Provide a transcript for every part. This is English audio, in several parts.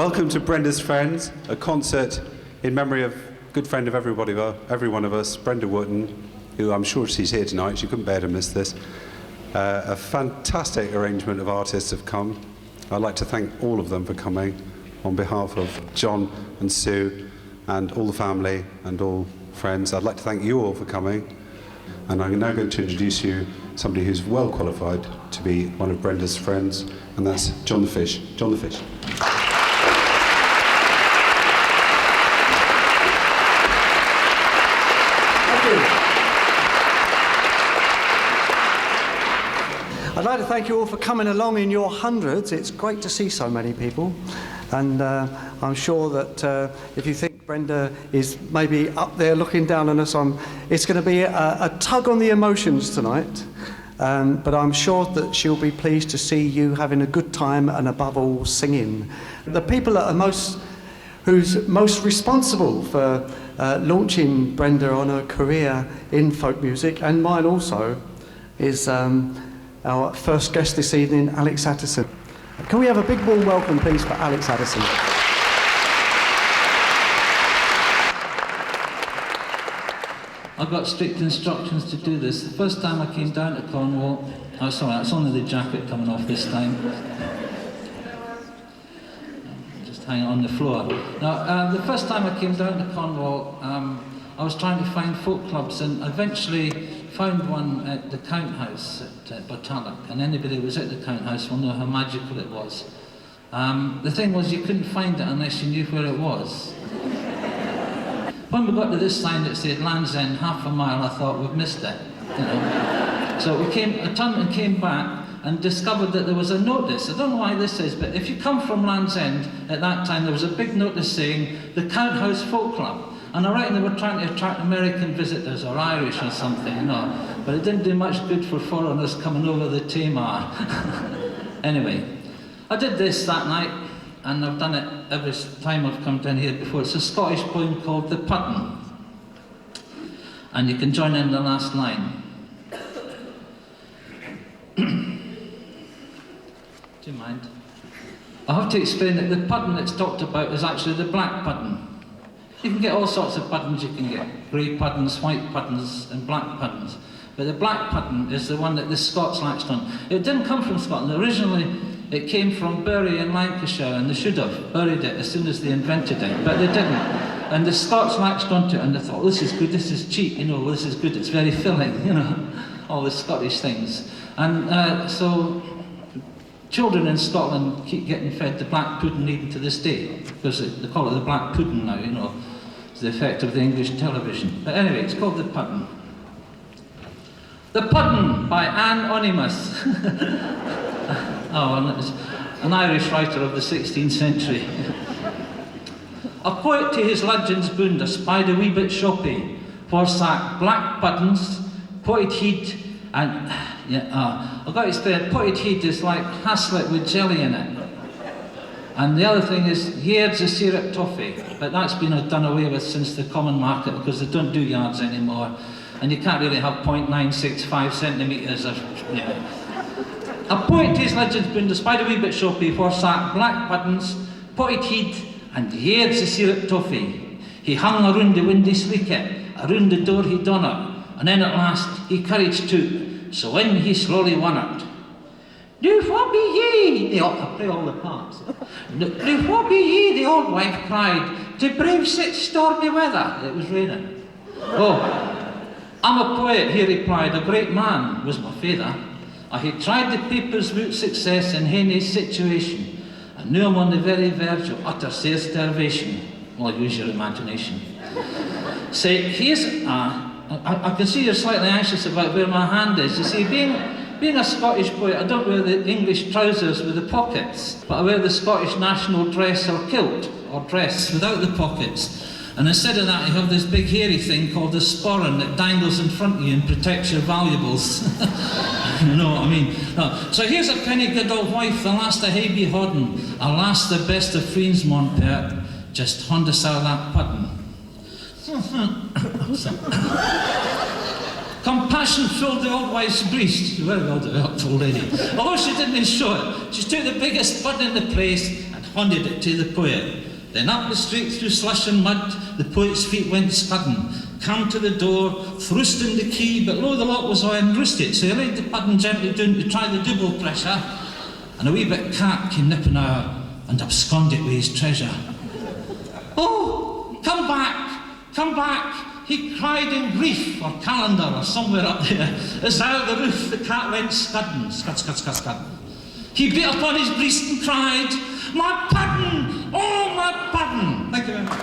Welcome to Brenda's Friends, a concert in memory of a good friend of every one of us, Brenda Wootton, who I'm sure she's here tonight. She couldn't bear to miss this. A fantastic arrangement of artists have come. I'd like to thank all of them for coming on behalf of John and Sue and all the family and all friends. I'd like to thank you all for coming. And I'm now going to introduce you somebody who's well qualified to be one of Brenda's friends, and that's John the Fish. John the Fish. I'd like to thank you all for coming along in your hundreds. It's great to see so many people, and I'm sure that if you think Brenda is maybe up there looking down on us, it's going to be a tug on the emotions tonight, but I'm sure that she'll be pleased to see you having a good time and above all singing. The people that are who's most responsible for launching Brenda on her career in folk music, and mine also, is our first guest this evening, Alex Atterson. Can we have a big warm welcome, please, for Alex Atterson? I got strict instructions to do this. The first time I came down to Cornwall, oh sorry, it's only the jacket coming off this time. Just hang it on the floor. Now, the first time I came down to Cornwall, I was trying to find folk clubs, and eventually found one at the Count House at Botanic, and anybody who was at the Count House will know how magical it was. The thing was, you couldn't find it unless you knew where it was. When we got to this sign that said Land's End, half a mile, I thought we've missed it, you know. So I turned and came back and discovered that there was a notice. I don't know why this is, but if you come from Land's End, at that time there was a big notice saying the Count House Folk Club. And I reckon they were trying to attract American visitors or Irish or something, you know. But it didn't do much good for foreigners coming over the Tamar. Anyway, I did this that night, and I've done it every time I've come down here before. It's a Scottish poem called The Puddin'. And you can join in the last line. Do you mind? I have to explain that the puddin' that's talked about is actually the black puddin'. You can get all sorts of puddings. You can get grey puddings, white puddings, and black puddings. But the black pudding is the one that the Scots latched on. It didn't come from Scotland. Originally, it came from Bury in Lancashire, and they should have buried it as soon as they invented it, but they didn't. And the Scots latched onto it, and they thought, this is good, this is cheap, you know, this is good, it's very filling, you know, all the Scottish things. And so children in Scotland keep getting fed the black pudding even to this day, because they call it the black pudding now, you know. It's the effect of the English television. But anyway, it's called The Puddin'. The Puddin' by Anne Onimus. Oh, and it's an Irish writer of the 16th century. A poet to his legends bound, espied a wee bit shoppy, forsack black puddins, poet heat, and I've got to explain, poet heat is like haslet with jelly in it. And the other thing is yards of syrup toffee, but that's been done away with since the common market because they don't do yards anymore, and you can't really have 0.965 centimetres of, you know. A poet to his legends bound, espied a wee bit shoppy, forsack black puddins, potted heat, and yards of syrup toffee. He hung around the windy sleeket, around the door he done it, and then at last he courage took, so in he slowly won it. Do what be ye? I play all the parts. Do what be ye? The old wife cried, to brave such stormy weather. It was raining. Oh, I'm a poet, he replied. A great man was my father. I had tried the papers without success in Henry's situation, and now I'm on the very verge of utter self-starvation. Well, use your imagination. Say, here's I can see you're slightly anxious about where my hand is. You see, being a Scottish poet, I don't wear the English trousers with the pockets, but I wear the Scottish national dress or kilt, or dress without the pockets. And instead of that, you have this big hairy thing called the sporran that dangles in front of you and protects your valuables. You know what I mean? No. So here's a penny good old wife, the last of Hay be hodden, alas the best of friends, mon pert, just hand us out that puddin'. Compassion filled the old wife's breast. She's very well developed old lady. Although she didn't show it, she took the biggest puddin' in the place and handed it to the poet. Then up the street through slush and mud, the poet's feet went scudding. Come to the door, thrust in the key, but lo, the lock was iron rusted, so he laid the pudding gently down to try the double pressure, and a wee bit cat came nipping out and absconded with his treasure. Oh, come back, he cried in grief, or calendar, or somewhere up there, as out of the roof the cat went scudding, scud, scud, scud, scud. He beat upon his breast and cried, "My pudding! Oh, my pudding!" Thank you very much.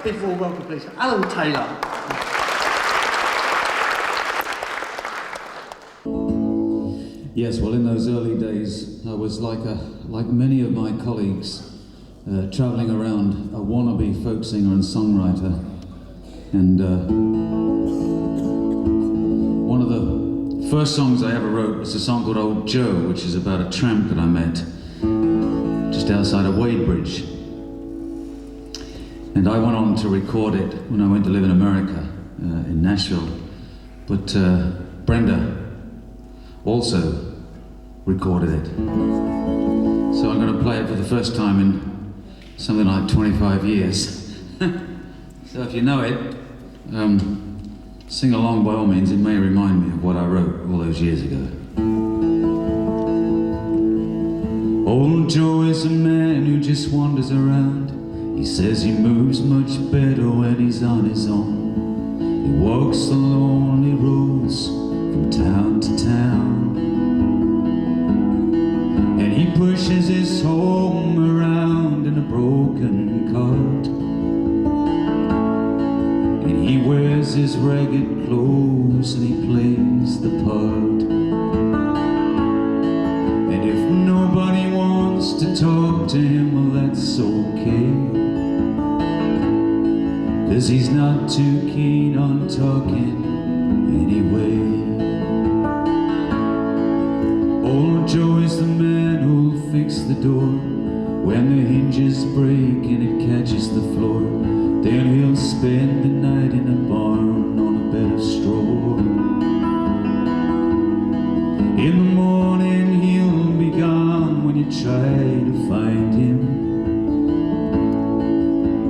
big warm welcome, please. Allan Taylor. Yes, well, in those early days, I was like many of my colleagues, travelling around, a wannabe folk singer and songwriter. And one of the first songs I ever wrote was a song called Old Joe, which is about a tramp that I met just outside of Wadebridge. And I went on to record it when I went to live in America, in Nashville. But Brenda also recorded it. So I'm going to play it for the first time in something like 25 years. So if you know it, sing along by all means. It may remind me of what I wrote all those years ago. Old Joe is a man who just wanders around. He says he moves much better when he's on his own. He walks the lonely roads from town to town, and he pushes his home around in a broken cart, and he wears his ragged clothes and he plays the part. And if nobody wants to talk to him, well, that's okay, 'cause he's not too keen on talking anyway. Old Joe is the man who'll fix the door when the hinges break and it catches the floor. Then he'll spend the night in a barn on a bed of straw. In the morning he'll be gone when you try to find him.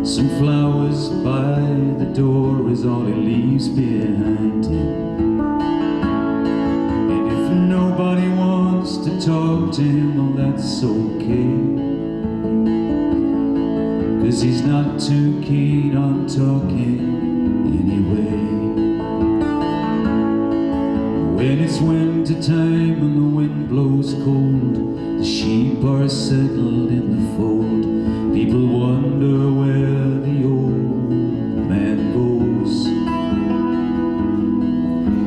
Some flowers by the door is all he leaves behind him. And if nobody wants to talk to him, well, that's okay, 'cause he's not too keen on talking anyway. When it's winter time and the wind blows cold, the The sheep are settled in the fold. People wonder where the old man goes,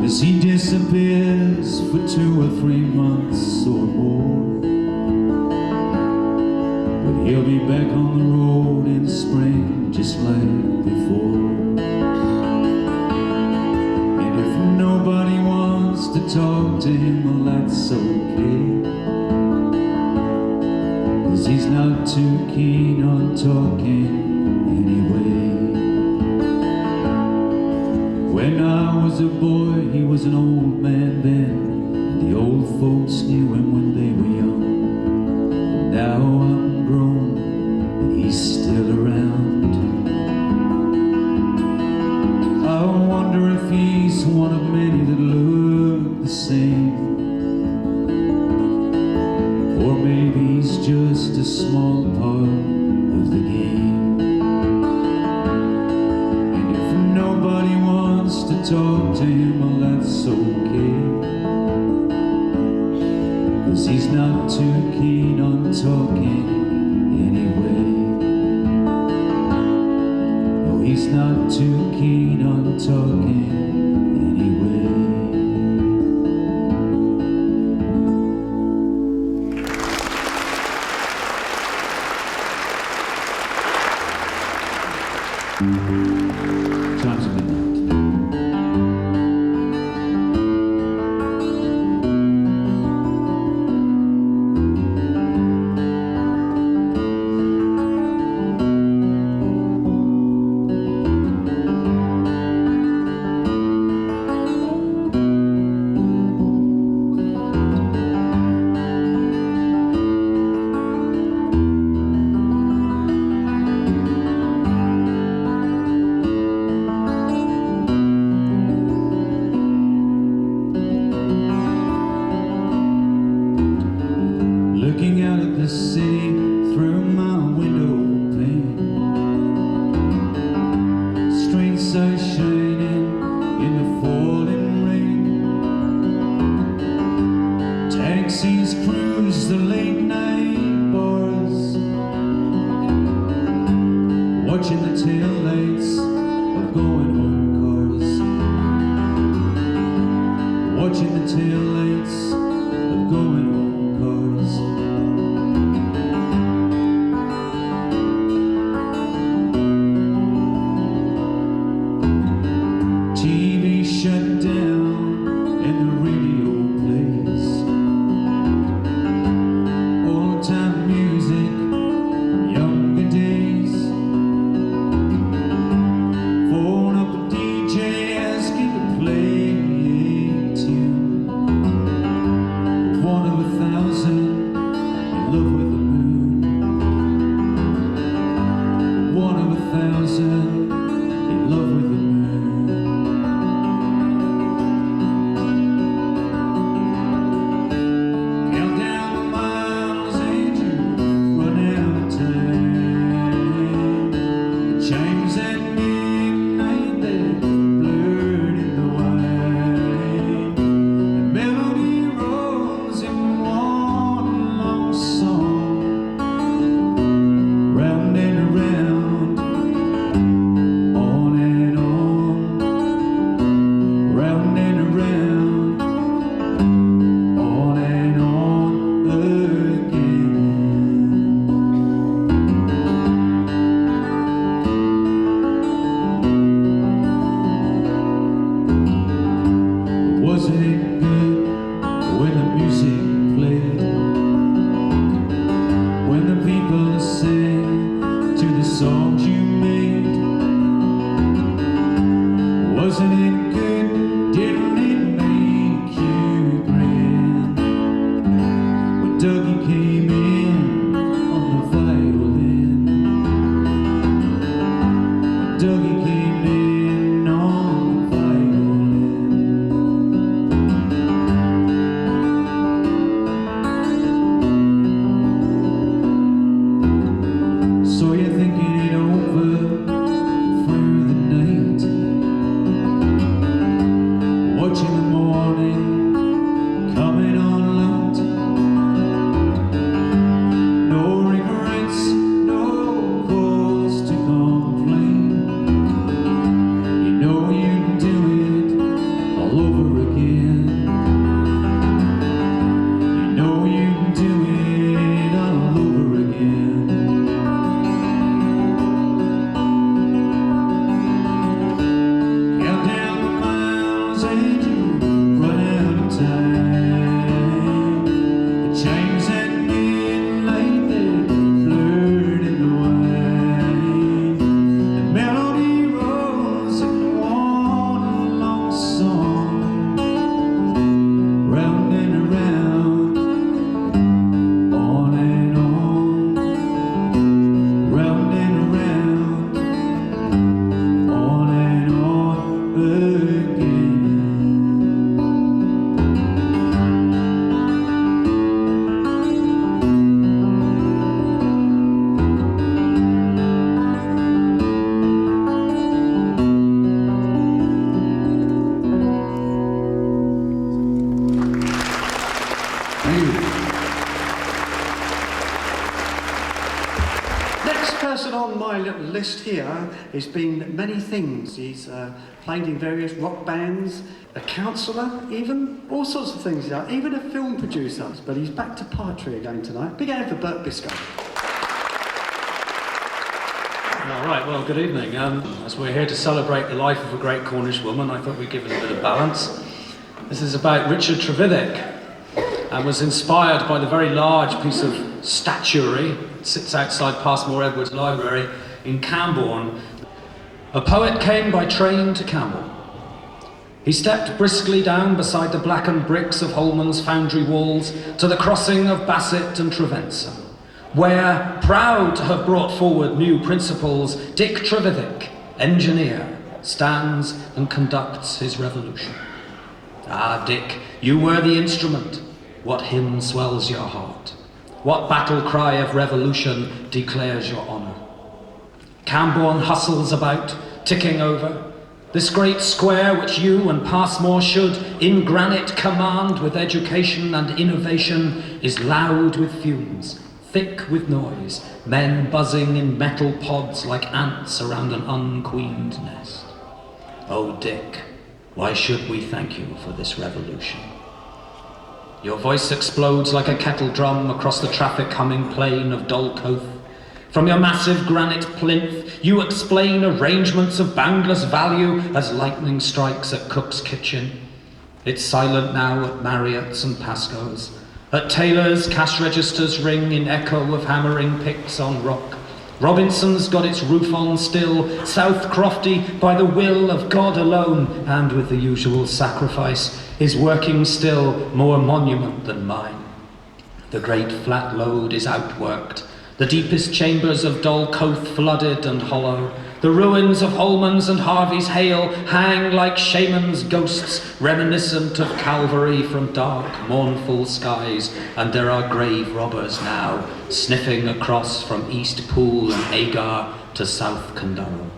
as he disappears for 2 or 3 months or more. But he'll be back on the road in spring just like before. And if nobody wants to talk to him, well, that's okay, 'cause he's not too keen on talking anyway. When I was a boy, he was an old man then. The old folks knew him when they were young. And now I'm grown and he's still around. I wonder if he's one of many that look the same, or maybe he's just a small part of the game. And if nobody wants to talk to him, well, that's okay, 'cause he's not too keen on talking anyway. No, he's not too keen on talking anyway. Times of midnight. Looking out at the city through my window pane, street lights shining in the falling rain. Taxis cruise the late night bars, watching the tail lights of going home cars, watching the tail lights of going home cars. TV shut down and the radio plays old time music from younger days. Phone up a DJ asking to play a tune, one of 1,000 in love with the moon, one of 1,000 in love with the moon. Count down the miles and you run out of time. The chimes at midnight, they're blurred in the wine. The melody rolls in one long song, round and around, on and on, round and around, on and on again. Wasn't it good when the music played, when the people sang to the songs you made? Wasn't it good? Didn't it make you grin when Dougie came in on the violin? When Dougie came in on the violin. So you're thinking it over through the night, watching the morning coming on light. just here, he's been many things. He's played in various rock bands, a counsellor even, all sorts of things, even a film producer. But he's back to poetry again tonight. Big hand for Bert Biscoe. All right, well, good evening. As we're here to celebrate the life of a great Cornish woman, I thought we'd give it a bit of balance. This is about Richard Trevithick, and was inspired by the very large piece of statuary that sits outside Passmore Edwards Library in Camborne. A poet came by train to Camborne. He stepped briskly down beside the blackened bricks of Holman's foundry walls to the crossing of Bassett and Trevenston, where, proud to have brought forward new principles, Dick Trevithick, engineer, stands and conducts his revolution. Ah, Dick, you were the instrument. What hymn swells your heart? What battle cry of revolution declares your honour? Camborne hustles about, ticking over. This great square which you and Passmore should in granite command with education and innovation is loud with fumes, thick with noise, men buzzing in metal pods like ants around an unqueened nest. Oh, Dick, why should we thank you for this revolution? Your voice explodes like a kettle drum across the traffic-humming plain of Dulcoath. From your massive granite plinth, you explain arrangements of boundless value as lightning strikes at Cook's kitchen. It's silent now at Marriott's and Pascoe's. At Taylor's, cash registers ring in echo of hammering picks on rock. Robinson's got its roof on still, South Crofty, by the will of God alone, and with the usual sacrifice, is working still, more monument than mine. The great flat load is outworked, the deepest chambers of Dulcoath flooded and hollow. The ruins of Holman's and Harvey's Hale hang like shaman's ghosts, reminiscent of Calvary from dark, mournful skies, and there are grave robbers now, sniffing across from East Pool and Agar to South Cundurrow.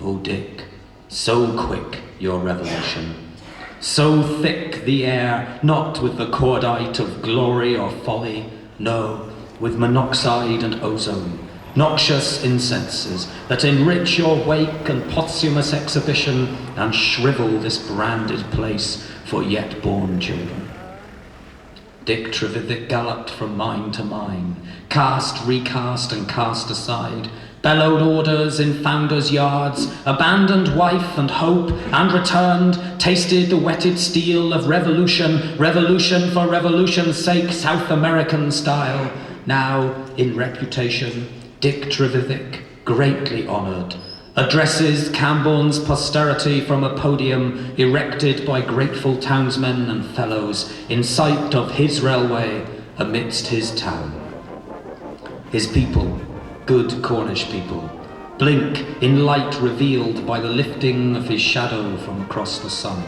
Oh, Dick, so quick your revolution, so thick the air, not with the cordite of glory or folly, no, with monoxide and ozone, noxious incenses that enrich your wake and posthumous exhibition and shrivel this branded place for yet born children. Dick Trevithick galloped from mine to mine, cast, recast and cast aside, bellowed orders in founders' yards, abandoned wife and hope and returned, tasted the whetted steel of revolution, revolution for revolution's sake, South American style. Now, in reputation, Dick Trevithick, greatly honoured, addresses Camborne's posterity from a podium erected by grateful townsmen and fellows in sight of his railway amidst his town. His people, good Cornish people, blink in light revealed by the lifting of his shadow from across the sun.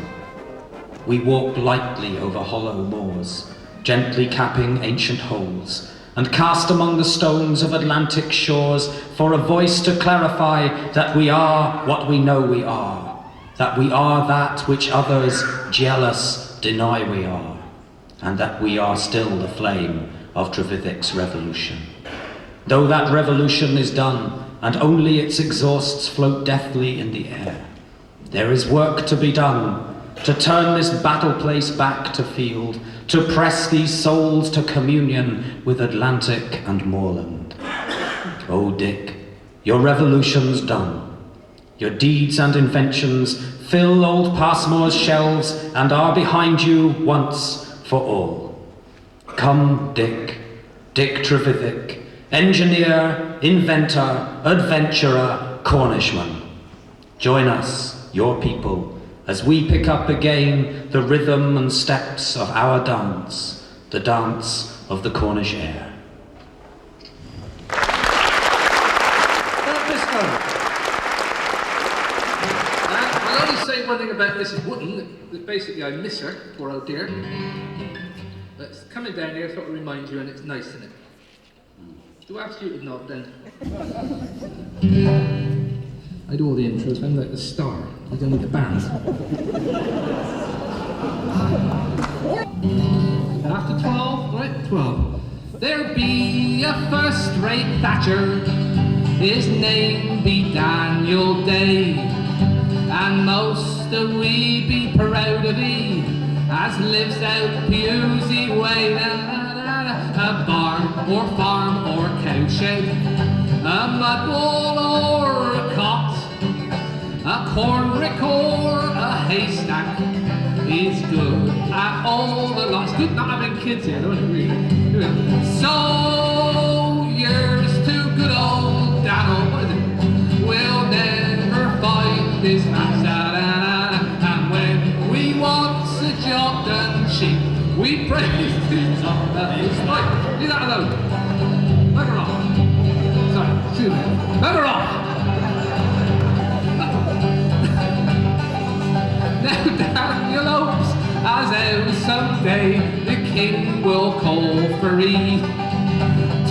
We walk lightly over hollow moors, gently capping ancient holes, and cast among the stones of Atlantic shores for a voice to clarify that we are what we know we are, that we are that which others, jealous, deny we are, and that we are still the flame of Trevithick's revolution. Though that revolution is done, and only its exhausts float deathly in the air, there is work to be done, to turn this battle place back to field, to press these souls to communion with Atlantic and moorland. Oh, Dick, your revolution's done. Your deeds and inventions fill old Passmore's shelves and are behind you once for all. Come, Dick, Dick Trevithick, engineer, inventor, adventurer, Cornishman. Join us, your people, as we pick up again the rhythm and steps of our dance, the dance of the Cornish air. I'll only say one thing about Mrs. Wootton, that basically I miss her, poor old dear. But coming down here sort of reminds you, and it's nice, isn't it? Do ask you to nod then. I do all the intros, I'm like the star. I don't need the band. After 12, right? 12. There be a first-rate Thatcher his name be Daniel Day, and most of we be proud of he, as lives out Pewsey way. A barn or farm or cowshed, a mud wall or a cot, a corn rick or a haystack, is good at all the lots. Good not having kids here, don't it? So here's to good old Daniel, what is it? We'll never find his match, and when we want a job done cheap, we praise his on his right. Leave that alone. Bugger off. Sorry, excuse me. Bugger off. Now Daniel hopes as how someday the king will call for he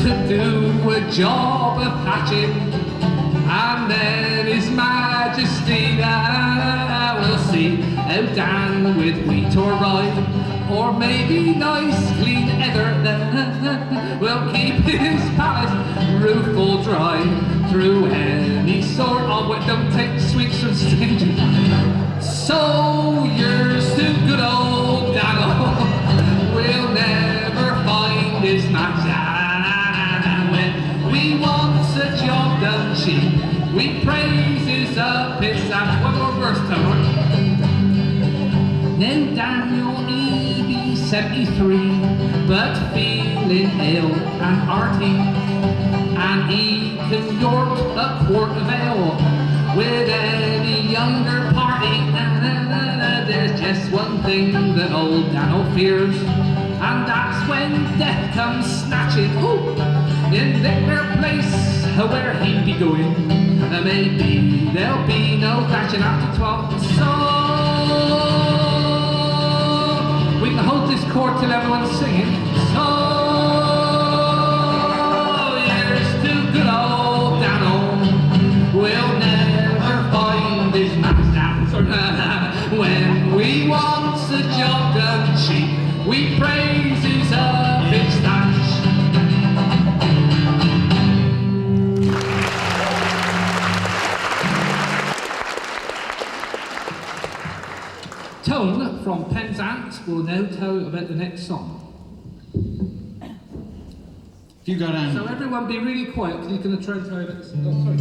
to do a job of hatching, and then his majesty will see how Dan with wheat or rye, or maybe nice clean heather, will keep his palace roof all dry through any sort of wet. Don't take sweets from strangers. So here's to good old Daniel, we'll never find his match, and when we want a job done cheap, we praise his up his ass. One more verse, Tone. Now Daniel he be 73, but feeling ill and hearty, and he can yort a quart of ale with any younger party. There's just one thing that old Daniel fears, and that's when death comes snatching. Ooh, in their place where he be going, maybe there'll be no thatching after 12. So we can hold this chord till everyone's singing. So here's to good old Daniel, we'll never find his master. When we want a job done cheap, we praise his up his stash. Tone from Penzance will now tell you about the next song. If you go down, So everyone be really quiet because you're going to try and tell you this. Oh, sorry.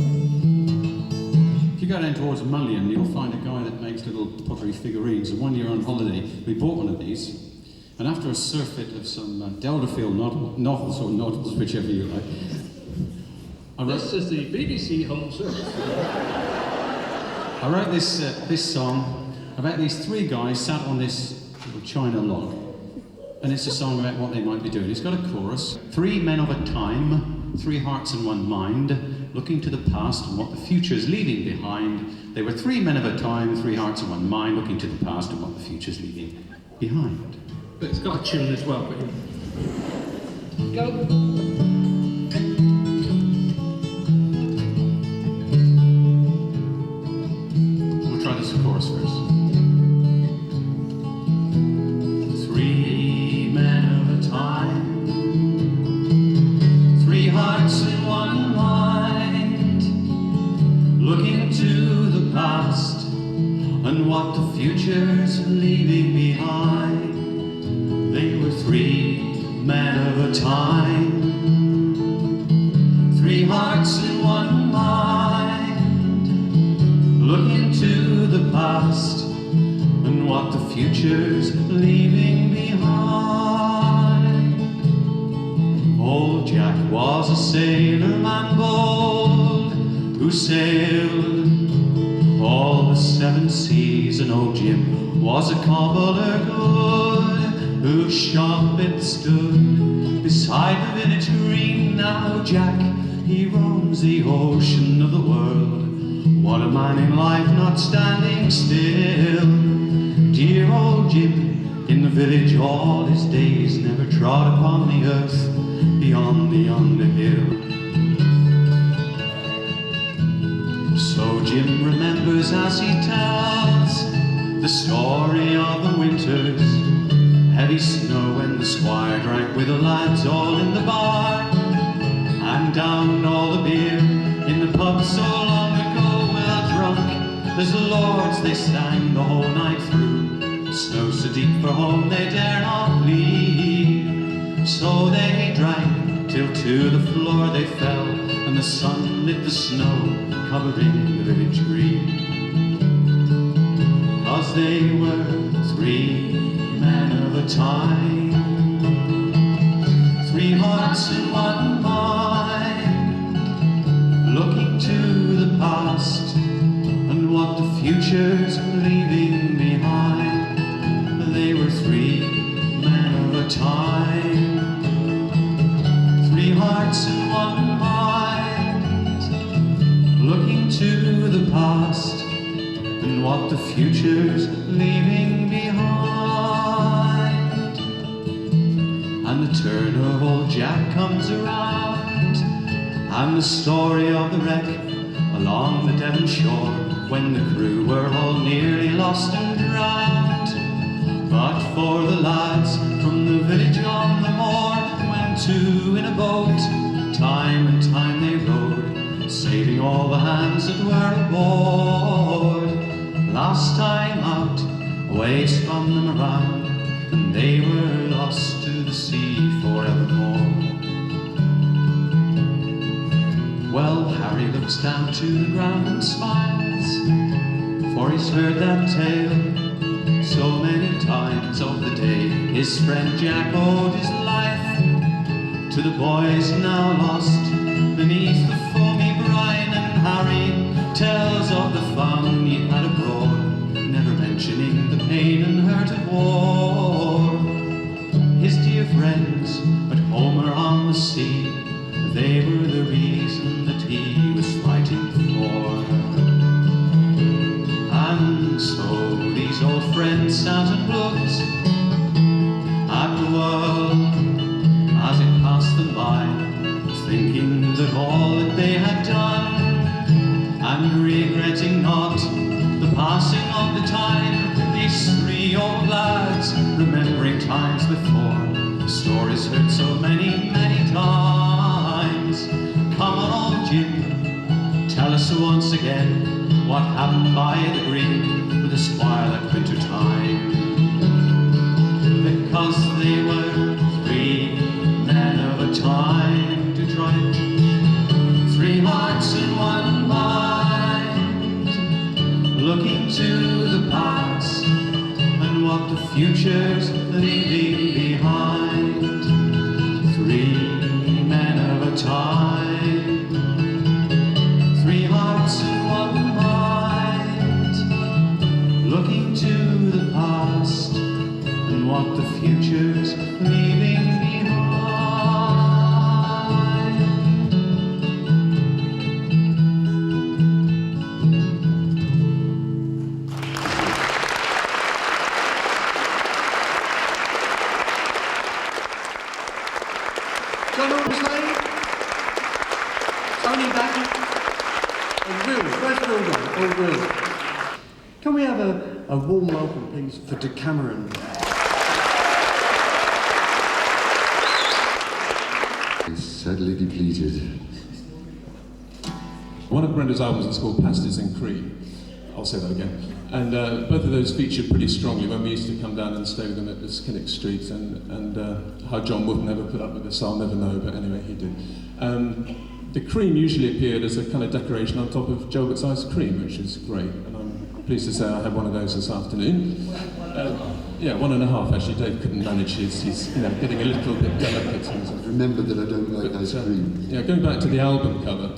if you go down towards Mullion, you'll find a guy that makes little pottery figurines. And one year on holiday, we bought one of these, and after a surfeit of some Delderfield novels or novels, whichever you like, This is the BBC Home Service. I wrote this song about these three guys sat on this little china log, and it's a song about what they might be doing. It's got a chorus. 3 men of a time, 3 hearts and 1 mind, looking to the past and what the future's leaving behind. They were 3 men of a time, 3 hearts and 1 mind, looking to the past and what the future's leaving behind. But it's got a tune as well. Go. We'll try this chorus first. 3 men of a time, 3 hearts and 1 mind, looking to the past and what the future's leaving behind. They were 3 men of a time, 3 hearts and 1 mind, looking to the past and what the future's leaving behind. Old Jack was a sailorman bold, who sailed all the 7 seas, and old Jim was a cobbler good, whose shop it stood beside the village green. Now Jack, he roams the ocean of the world. What a man in life, not standing still. Dear old Jim, in the village all his days, never trod upon the earth beyond the Underhill. So Jim remembers as he tells the story of the winters, heavy snow when the squire drank with the lads all in the bar, and downed all the beer in the as lords they sang the whole night through. Snow so deep for home they dare not leave. So they drank till to the floor they fell, and the sun lit the snow, covering the village green. 'Cause they were 3 men of a time, 3 hearts in one mind, looking to the past and what the future's leaving behind. They were 3 men of a time, 3 hearts in one mind, looking to the past and what the future's leaving behind. And the turn of old Jack comes around, and the story of the wreck along the Devon shore, when the crew were all nearly lost and drowned. But for the lads from the village on the moor, went 2 in a boat, time and time they rowed, saving all the hands that were aboard. Last time out, waves spun them around, and they were lost to the sea forevermore. Well, Harry looks down to the ground and smiles, for he's heard that tale so many times of the day his friend Jack owed his life to the boys now lost beneath the foamy brine. And Harry tells of the fun he had abroad, never mentioning the pain and hurt of war. His dear friends at home or on the sea, they were the reason that he was fighting for. And so these old friends sat and looked at the world as it passed them by, thinking that all that they had done, and regretting not the passing of the time. These 3 old lads, remembering times before, stories heard so many, many times. Come on, old Jim, tell us once again what happened by the green with the squire that winter time. Because they were 3 men of a time to try, 3 hearts in one mind, looking to the past and what the future's leaving behind. 3 men of a time, 3 hearts in one mind, looking to the past and what the future's leaving behind. John Alderslade, Tony Bassett, and Will. Where's Will gone? Oh, Will. Can we have a warm welcome, please, for Decameron? It's sadly depleted. One of Brenda's albums is called Pasties and Cream. I'll say that again. And both of those featured pretty strongly when we used to come down and stay with them at the Skinnick Street, and how John Wood never put up with this, I'll never know, but anyway, he did. The cream usually appeared as a kind of decoration on top of Gilbert's ice cream, which is great, and I'm pleased to say I had one of those this afternoon. Yeah, 1.5 actually. Dave couldn't manage his, getting a little bit delicate. Remember that I don't like ice cream. Yeah, going back to the album cover,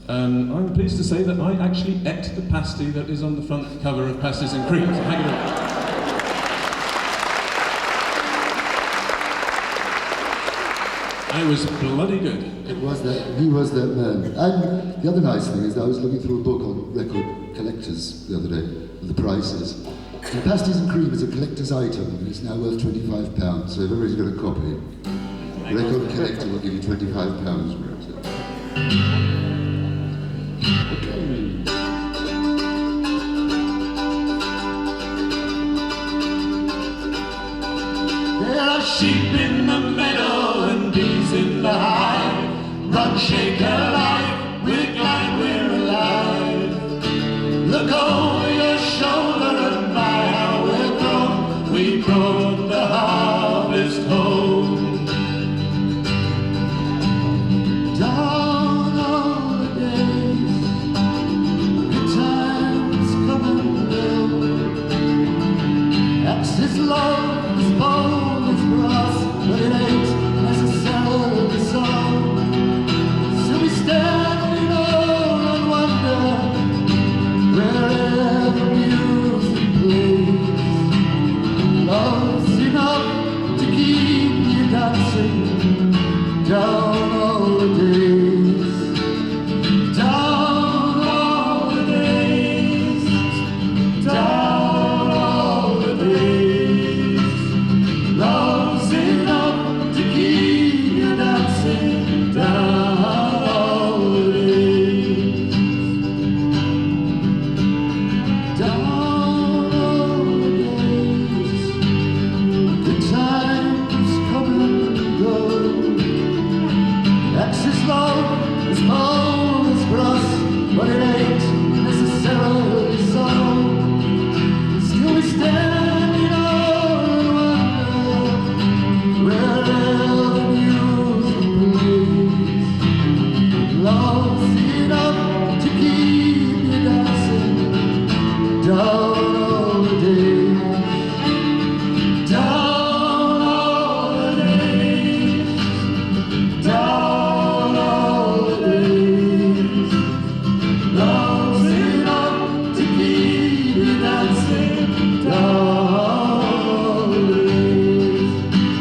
I'm pleased to say that I actually ate the pasty that is on the front cover of Pasties and Cream. So hang it up. And it was bloody good. It was that, he was that man. And the other nice thing is that I was looking through a book on record collectors the other day, with the prices. And Pasties and Cream is a collector's item, and it's now worth £25, so if everybody's got a copy, the record collector will give you £25 for it. There are sheep in the meadow and bees in the hive. Run, shake alive, we're glad we're alive. Look over shoulder and by how we're grown, we brought the harvest home. Down all the days, good times come and go. Axe's love is bold as brass, but it ain't necessarily so. So we stand in awe and wonder wherever music plays. Love's enough to keep you dancing down all the days. Down all the days. Down all the days. Love's enough to keep you dancing down all the days. Down all the days. Good times come and go. Axe's love is bold as brass, but it ain't necessarily so. Still we stand in awe and wonder wherever music plays. Love's enough to keep you dancing down all the days. Down all the days. Down all the days. Love's enough to keep you dancing down all the days.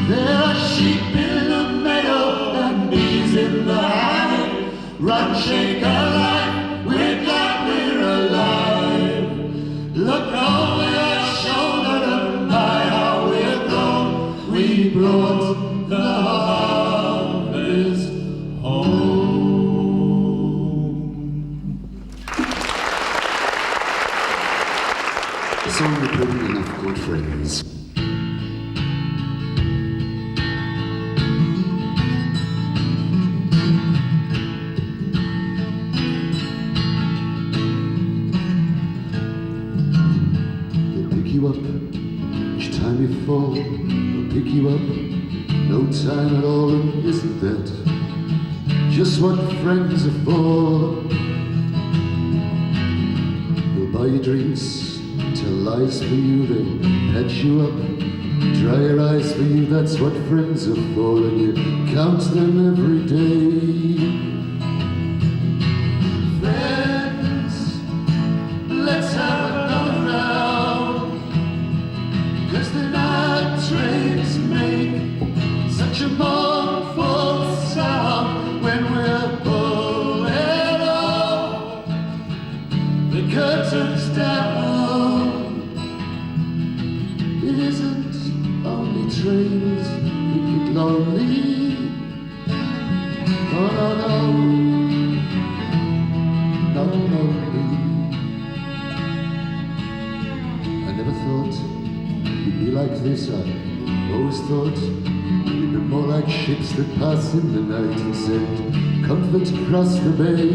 There are sheep in the meadow and bees in the hive. Run, shake a life, we're glad we're alive. Look over your shoulder and by how we're grown, we brought the harvest home. A song with pretty enough good friends. They'll pick you up each time you fall. They'll pick you up, no time at all, and isn't that just what friends are for? They'll buy you drinks, tell lies for you, they'll patch you up, dry your eyes for you, that's what friends are for, and you count them every day. Friends, let's have another round, 'cause the night trains make such a mournful sound when we're pulling off the curtains down. It isn't only trains that get lonely. No, no, no. Not lonely. I never thought we'd be like this. I always thought we'd be more like ships that pass in the night and send comfort across the bay.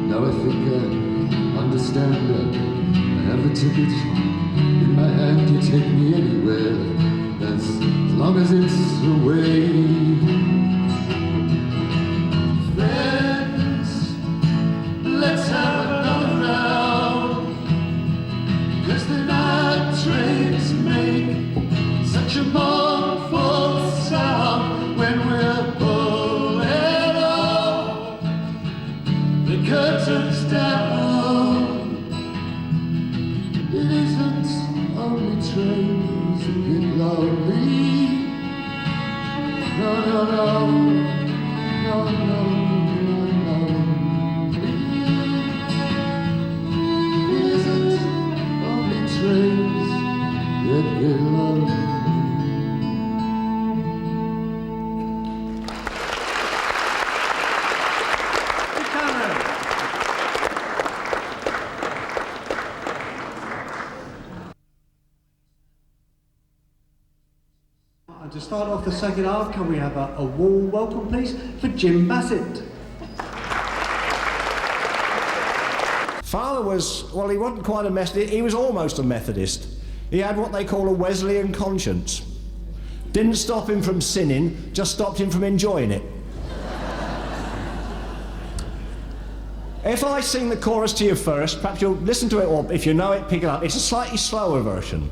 Now I think I understand. I have the ticket in my hand. You take me anywhere, as long as it's away. Friends, let's have another round, 'cause the night trains make such a mournful sound when we're pulling off the curtains down. It isn't only trains that get lonely. No, no, no, no, no, no, no. It isn't only trains that get lonely. Decameron. And to start off the second half, can we have a warm welcome, please, for Jim Bassett? Father was, well, he wasn't quite a Methodist, he was almost a Methodist. He had what they call a Wesleyan conscience. Didn't stop him from sinning, just stopped him from enjoying it. If I sing the chorus to you first, perhaps you'll listen to it, or if you know it, pick it up. It's a slightly slower version.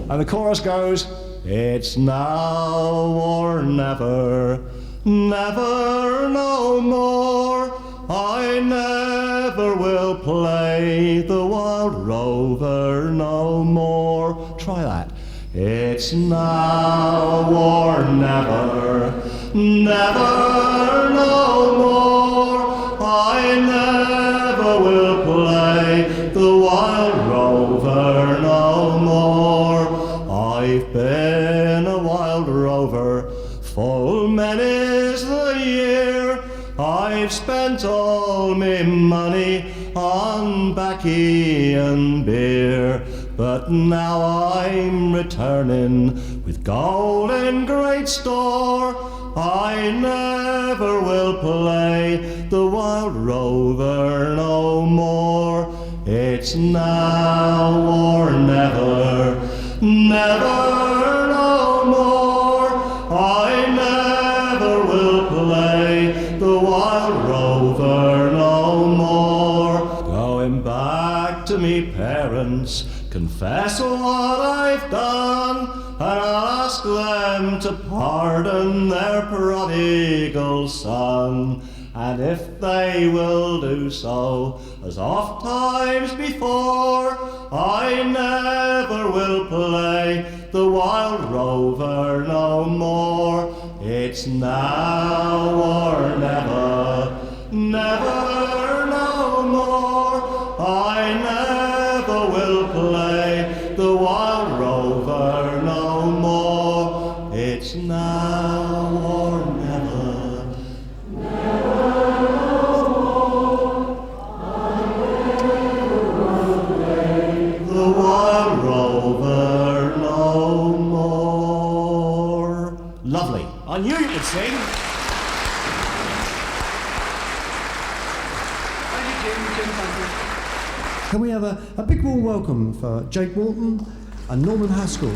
And the chorus goes, it's now or never, never no more. I never will play the wild rover no more. Try that. It's now or never, never no more. I never will play the wild rover no more. I've been a wild rover full many's the year. I've spent all me money on baccy and beer, but now I'm returning with gold in great store. I never will play the wild rover no more. It's now or never, never no more. I never will play the wild rover no more. Going back to me parents, confess what I've done, and I'll ask them to pardon their prodigal son. And if they will do so, as oft times before, I never will play the wild rover no more. It's now or never, never no more. I never will play the wild rover no more. It's now or never, never no more. I never will play the wild rover no more. Lovely. I knew you could sing. Can we have a big warm welcome for Jake Walton and Norman Haskell?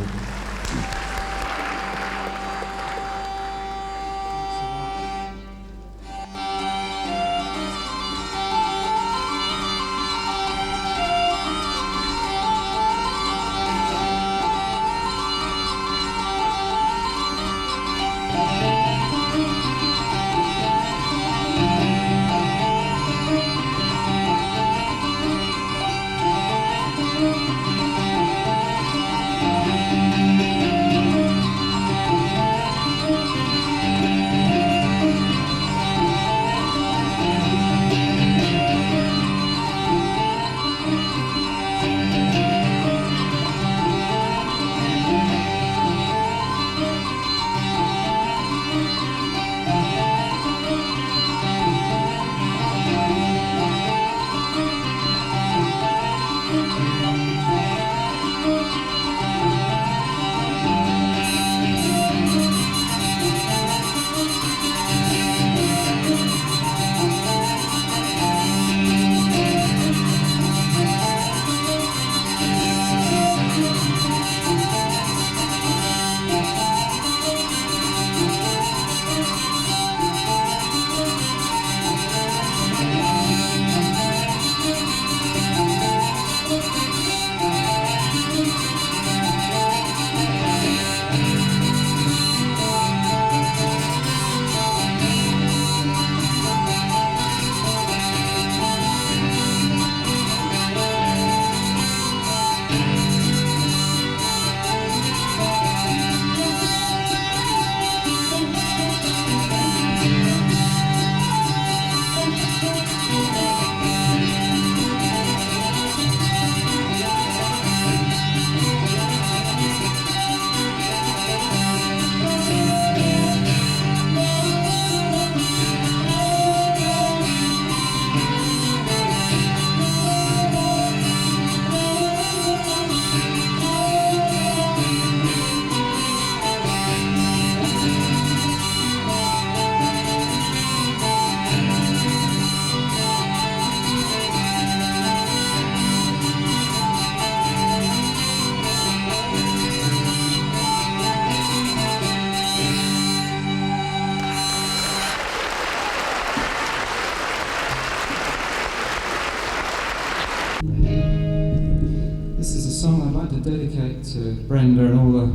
to dedicate to Brenda and all the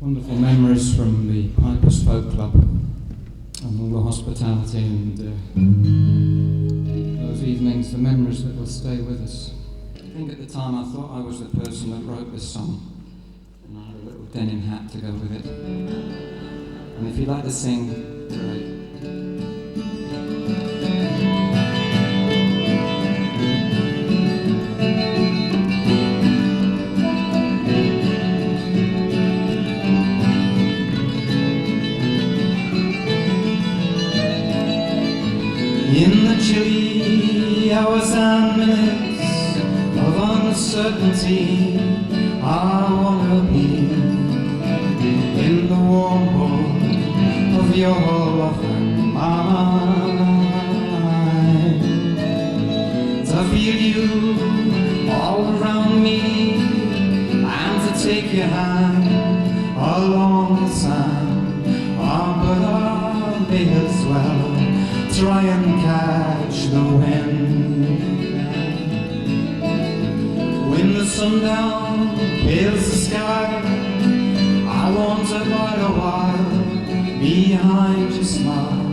wonderful memories from the Pipers Folk Club and all the hospitality and those evenings, the memories that will stay with us. I think at the time I thought I was the person that wrote this song, and I had a little denim hat to go with it. And if you'd like to sing, great. In the chilly hours and minutes of uncertainty, I wanna be in the warm home of your love and mine. To feel you all around me and to take your hand along the sand, but I may as well try and catch the wind. When the sundown pales the sky, I want to bide a while behind your smile,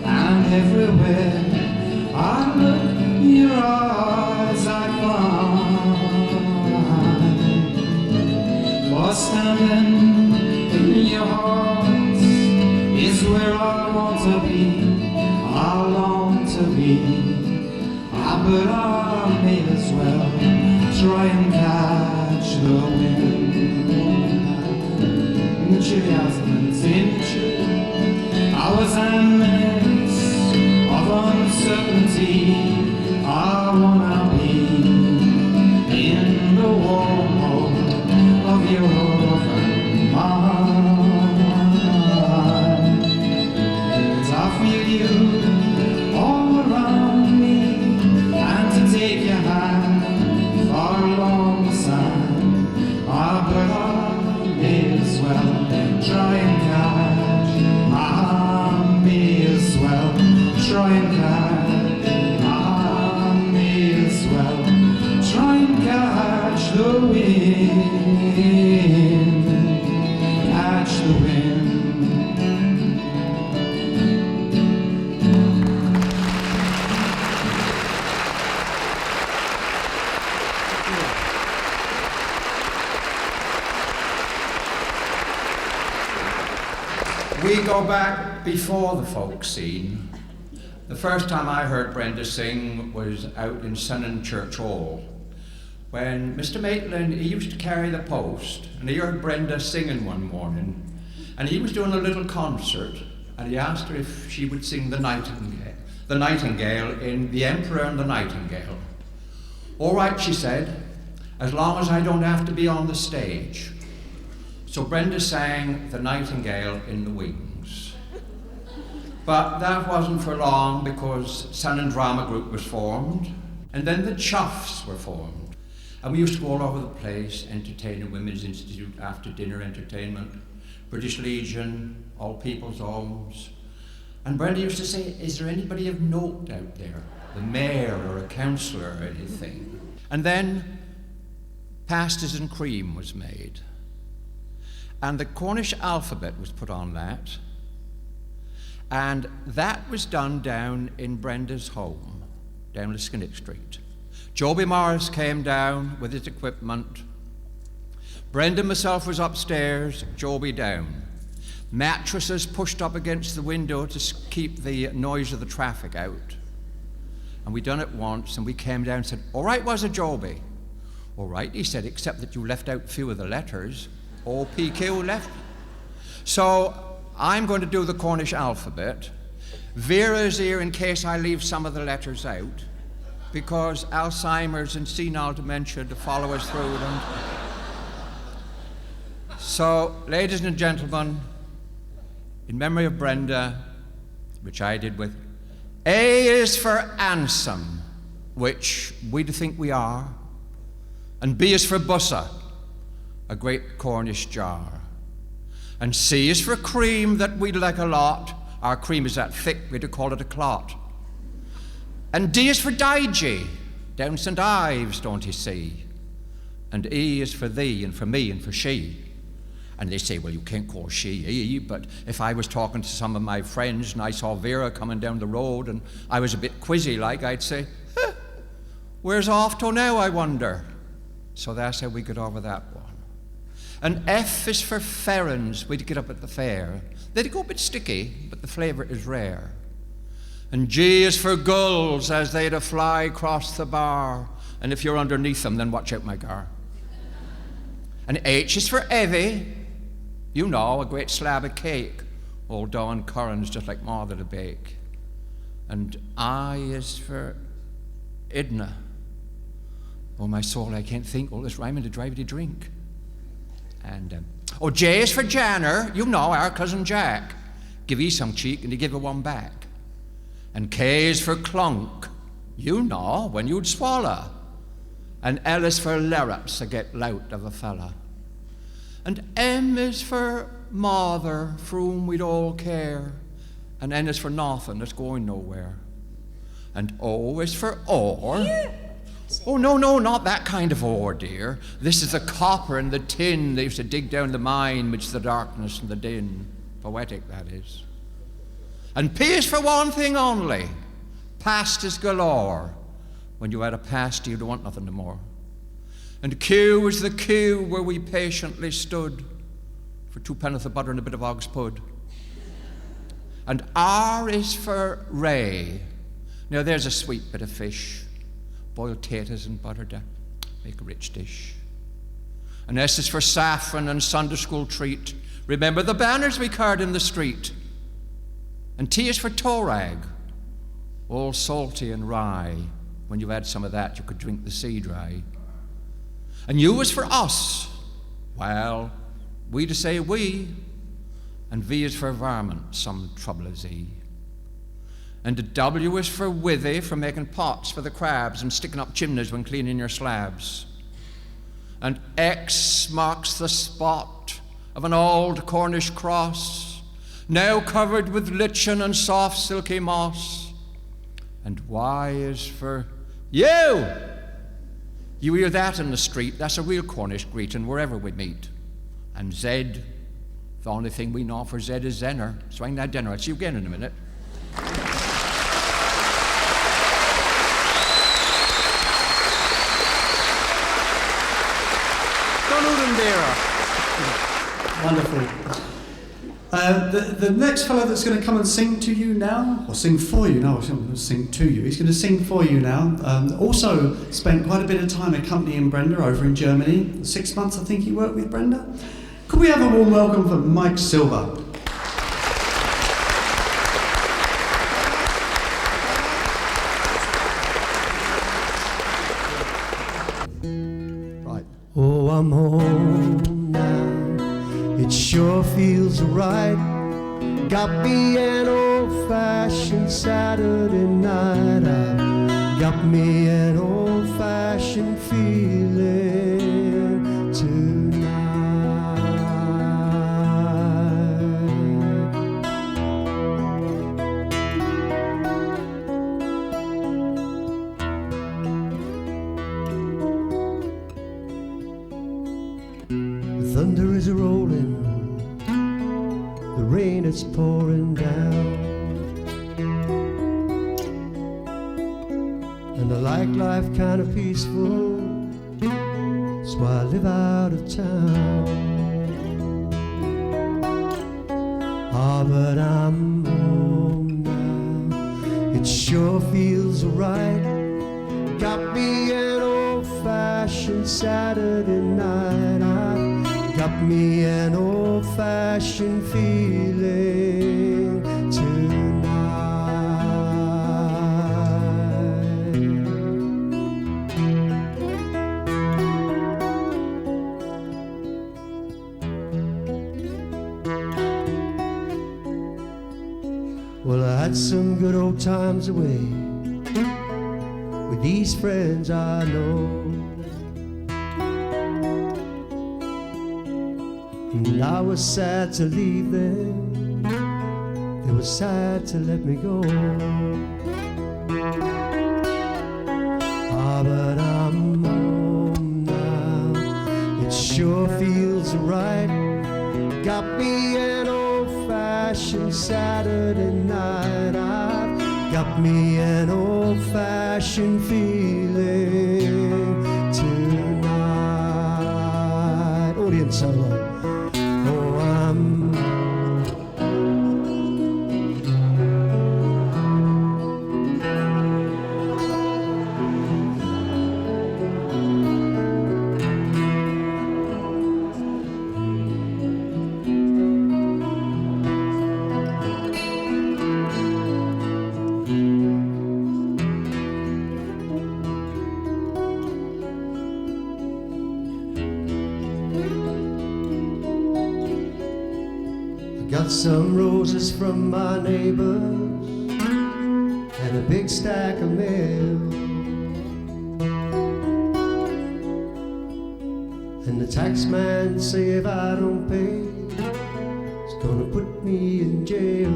and everywhere I look, your eyes I find. For standing in your heart is where I want to be. I long to be, but I may as well try and catch the wind. In the chilly hours and minutes, in the chilly hours and minutes of uncertainty, I wanna be in the warm home of your love and mine. As I feel you all around me, and to take your hand far along the sand, but I may as well try and catch, I may as well try and catch, I may as well try and catch the wind, catch the wind. We go back before the folk scene. The first time I heard Brenda sing was out in Sunnan Church Hall, when Mr. Maitland, he used to carry the post, and he heard Brenda singing one morning, and he was doing a little concert, and he asked her if she would sing the Nightingale in The Emperor and the Nightingale. All right, she said, as long as I don't have to be on the stage. So Brenda sang The Nightingale in the Wings. But that wasn't for long, because Sunnan Drama Group was formed, and then the Chuffs were formed. And we used to go all over the place, entertaining Women's Institute, after dinner entertainment, British Legion, All People's Homes. And Brenda used to say, is there anybody of note out there? The mayor or a councillor or anything? And then Pasties and Cream was made. And the Cornish alphabet was put on that. And that was done down in Brenda's home, down Liskinnick Street. Joby Morris came down with his equipment. Brenda and myself was upstairs, Joby down. Mattresses pushed up against the window to keep the noise of the traffic out. And we done it once, and we came down and said, all right, was it, Joby? All right, he said, except that you left out a few of the letters. OPQ left. So I'm going to do the Cornish alphabet. Vera's here in case I leave some of the letters out, because Alzheimer's and senile dementia to follow us through them. So, ladies and gentlemen, in memory of Brenda, which I did with, A is for Ansem, which we think we are, and B is for Bussa, a great Cornish jar. And C is for cream that we like a lot. Our cream is that thick, we'd call it a clot. And D is for Daiji, down St. Ives, don't you see? And E is for thee and for me and for she. And they say, well, you can't call she E, but if I was talking to some of my friends and I saw Vera coming down the road and I was a bit quizzy like, I'd say, where's off to now, I wonder? So that's how we got over that one. And F is for ferns, we'd get up at the fair. They'd go a bit sticky, but the flavour is rare. And G is for gulls as they'd a fly across the bar. And if you're underneath them, then watch out, my gar. And H is for Evie. You know, a great slab of cake. Old Dawn Curran's just like mother to bake. And I is for Edna. Oh, my soul, I can't think. All this rhyming to drive you to drink. And, J is for Janner. You know, our cousin Jack. Give he some cheek and he give her one back. And K is for Clunk. You know, when you'd swallow. And L is for Lerrups, to get lout of a fella. And M is for Mother, for whom we'd all care. And N is for nothing, that's going nowhere. And O is for ore. Oh, no, not that kind of ore, dear. This is the copper and the tin they used to dig down the mine, which is the darkness and the din. Poetic, that is. And P is for one thing only. Past is galore. When you had a past, you'd want nothing no more. And Q is the queue where we patiently stood for 2 penn'orth of butter and a bit of og's pud. And R is for Ray. Now there's a sweet bit of fish. Boiled taters and butter to make a rich dish. And S is for saffron and Sunday school treat. Remember the banners we carried in the street. And T is for torag, all salty and rye. When you had some of that, you could drink the sea dry. And U is for us. Well, we to say we. And V is for varmint, some trouble is E. And the W is for withy, for making pots for the crabs and sticking up chimneys when cleaning your slabs. And X marks the spot of an old Cornish cross, now covered with lichen and soft silky moss. And Y is for you. You hear that in the street, that's a real Cornish greeting wherever we meet. And Z, the only thing we know for Z is Zenner. Swing that dinner, I'll see you again in a minute. Donald and Vera. Wonderful. The next fellow that's going to come and sing to you now, or sing for you, no, I'm going to sing to you. He's going to sing for you now. Also spent quite a bit of time accompanying Brenda over in Germany. 6 months, I think, he worked with Brenda. Could we have a warm welcome for Mike Silver? Right. Oh, I'm home now. It sure feels right. Got me an old-fashioned Saturday night. I got me an old-fashioned feeling tonight. The thunder is rolling, the rain is pouring down, and I like life kind of peaceful, so I live out of town. Ah, but I'm home now, it sure feels right. Got me an old-fashioned Saturday night. I got me an old-fashioned feeling tonight. Well, I had some good old times away with these friends I know. And I was sad to leave them, they were sad to let me go. Ah, but I'm home now, got me an old-fashioned Saturday night. I've got me an old-fashioned feeling tonight. Audience solo. Oh, I'm got some roses from my neighbors and a big stack of mail. And the tax man say if I don't pay, he's gonna put me in jail.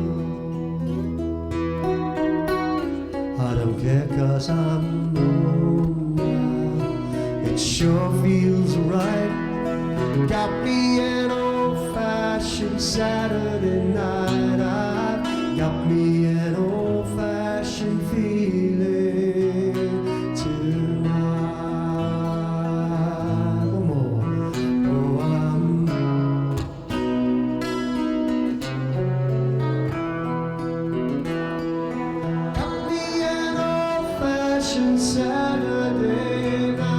I don't care 'cause I'm old now. It sure feels right. Got me an old-fashioned Saturday night. I've got me an old-fashioned feeling tonight. One more. Oh, got me an old-fashioned Saturday night.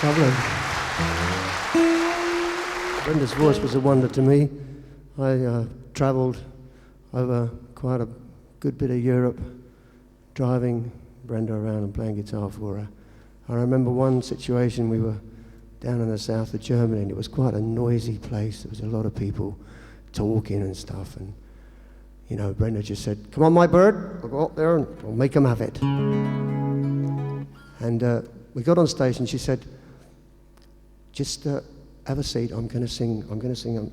Lovely. Brenda's voice was a wonder to me. I travelled over quite a good bit of Europe, driving Brenda around and playing guitar for her. I remember one situation, we were down in the south of Germany, and it was quite a noisy place. There was a lot of people talking and stuff, and you know, Brenda just said, "Come on, my bird, I'll go up there and I'll make them have it." And we got on stage, and she said, "Just have a seat, I'm going to sing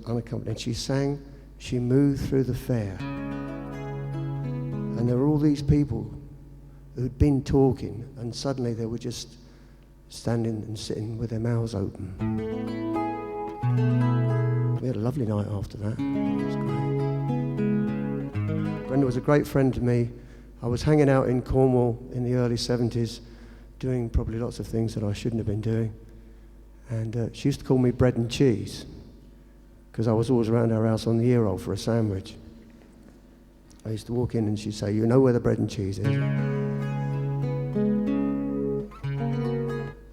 unaccompanied." And she sang, she moved through the fair. And there were all these people who'd been talking, and suddenly they were just standing and sitting with their mouths open. We had a lovely night after that. It was great. Brenda was a great friend to me. I was hanging out in Cornwall in the early 70s, doing probably lots of things that I shouldn't have been doing. And she used to call me bread and cheese, because I was always around her house on the ear roll for a sandwich. I used to walk in and she'd say, "You know where the bread and cheese is?"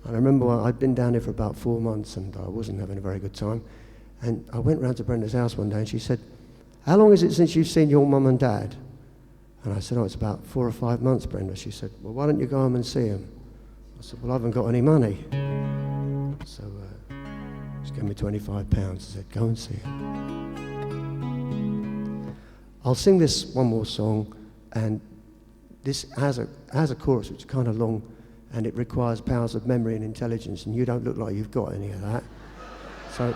I remember I'd been down here for about 4 months and I wasn't having a very good time. And I went round to Brenda's house one day and she said, "How long is it since you've seen your mum and dad?" And I said, "Oh, it's about 4 or 5 months, Brenda." She said, "Well, why don't you go home and see them?" I said, "Well, I haven't got any money." So she gave me £25. I said, "Go and see him." I'll sing this one more song, and this has a chorus which is kind of long, and it requires powers of memory and intelligence, and you don't look like you've got any of that. So.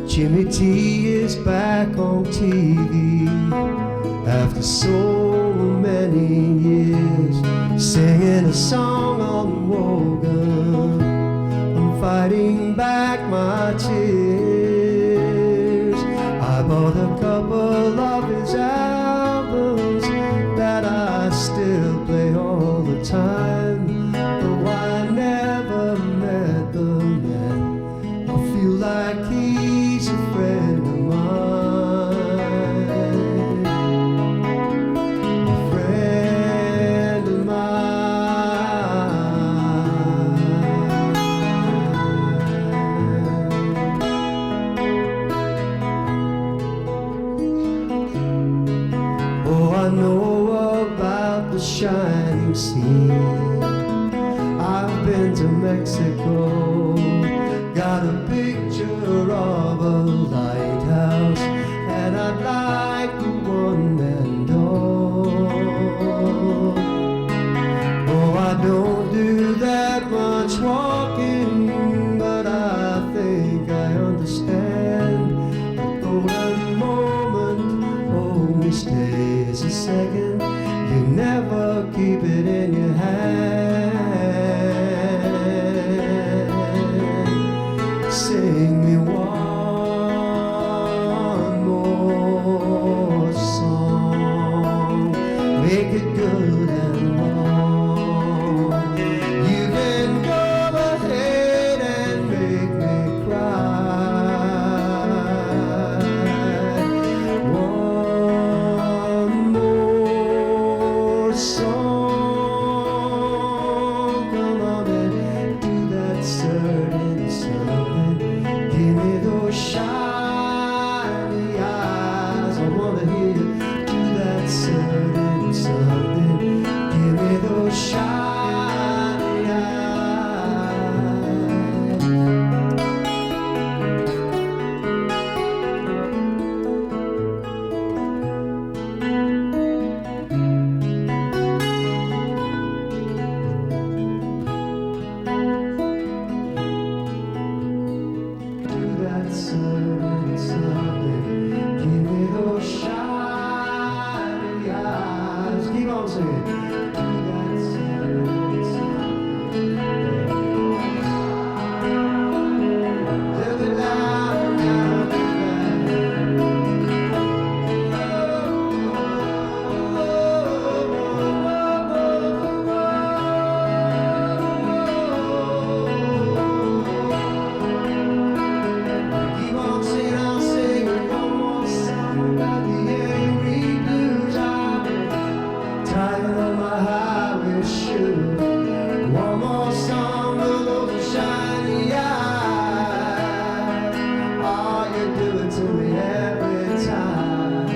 Jimmy T is back on TV after so many years, singing a song on Wogan. I'm fighting back my tears. I've been to Mexico, got a picture of a lighthouse, and I'd like a one-man door. Oh, I don't do that much walking, but I think I understand the golden moment only stays a second. You never keep it in your hand. Sing me one more song, make it good and long. You can go ahead and make me cry. One more song, come on and do that certain something. Give me those shiny eyes. I wanna hear you do that certain something. Give me those shiny eyes. Do that certain something. Give me those shiny eyes. Keep on singing. Do that certain something. Live it loud, now do keep on singing, I'll sing one more song about the angry blues. I've been tired of my highway shoes. One more song of those shiny eyes. All you do it to me every time.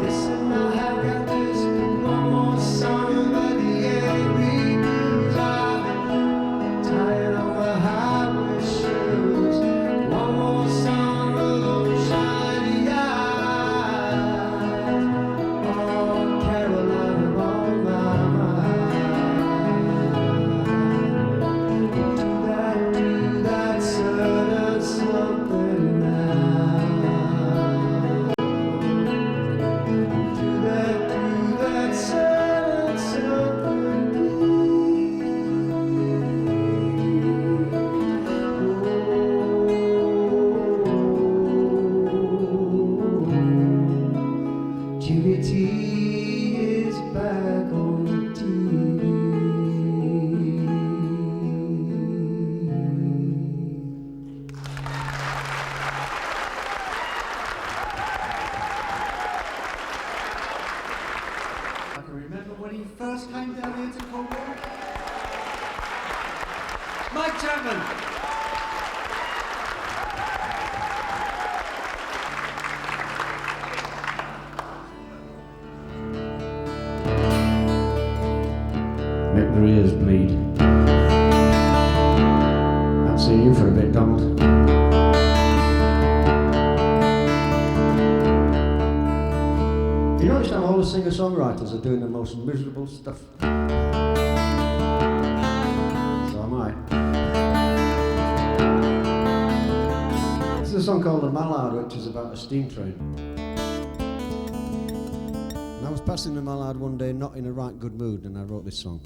Listen, I have got this one more song about the angry blues. I've been tired of my highway shoes. One more song of those shiny eyes. Oh, Carolina on my mind. Do that certain something now. Do that certain something, please. Jimmy T is back on the TV. I can remember when he first came down here to Cornwall. Mike Chapman. Make their ears bleed. I'll see you for a bit, Donald. You notice how all the singer-songwriters are doing the most miserable stuff. So am I. This is a song called The Mallard, which is about a steam train. And I was passing the Mallard one day, not in a right good mood, and I wrote this song.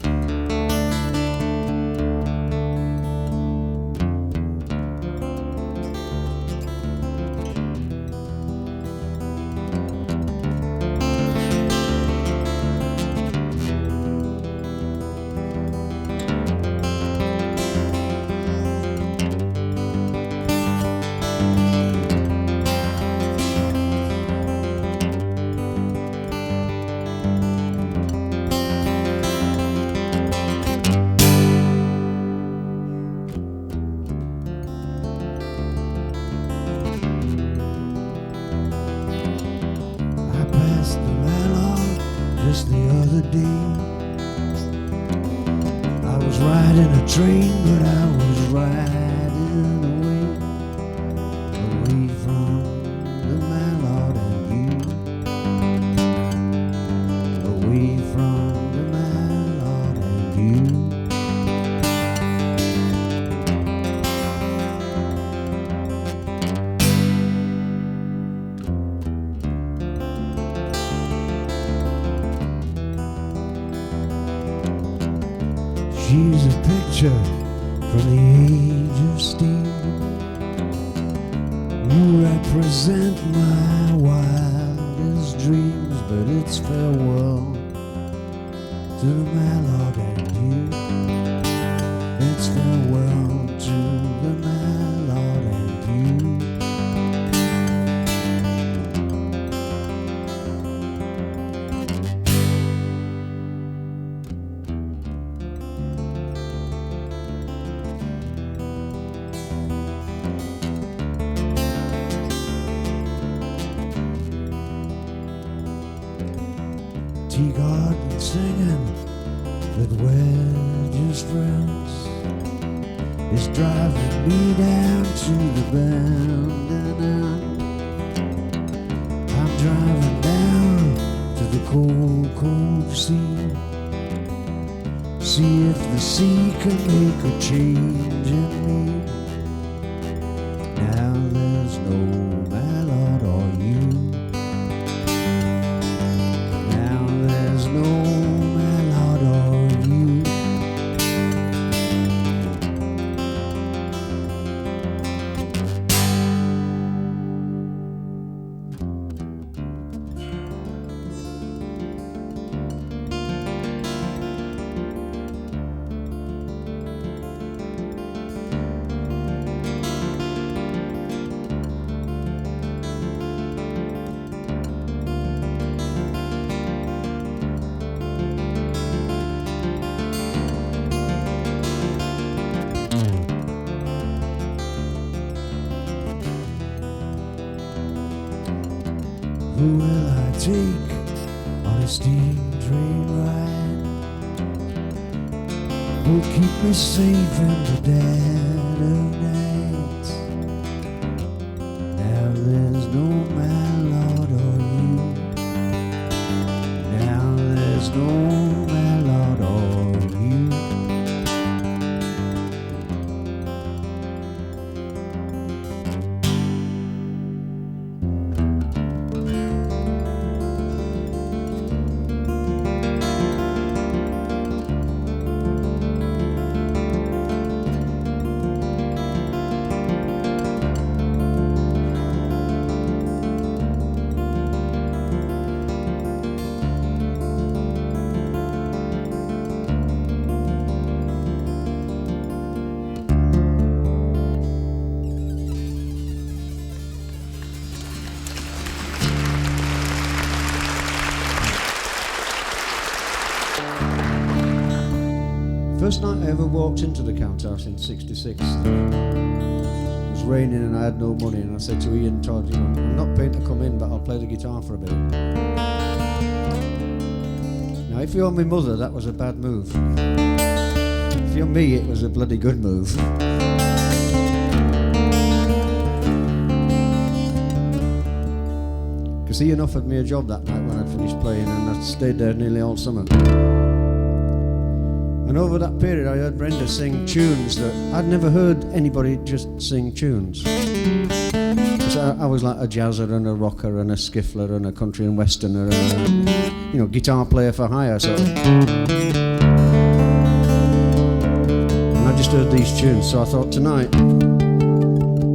just the other day. I was riding a train, but I was riding away, away from the Mallard and you, away from the Mallard and you. She's a picture from the age of steel. You represent my wildest dreams, but it's farewell to the Mallard and you. It's farewell to the Mallard and you. Tea garden singing that we're just friends is driving me down to the bend, and I'm driving down to the cold, cold sea. See if the sea can make a change in me. Now there's no Mallard or you. There's no Mallard or you. Who will I take on a steam train ride? Who'll keep me safe in the dead of night? Now there's no Mallard or you. Now there's no Mallard or you. First night I ever walked into the Count House in '66. It was raining and I had no money, and I said to Ian Todd, you know, I'm not paying to come in, but I'll play the guitar for a bit. Now, if you're my mother, that was a bad move. If you're me, it was a bloody good move. Because Ian offered me a job that night when I'd finished playing, and I stayed there nearly all summer. And over that period I heard Brenda sing tunes that I'd never heard anybody just sing tunes. So I was like a jazzer and a rocker and a skiffler and a country and westerner and a, you know, guitar player for hire. So and I just heard these tunes, so I thought tonight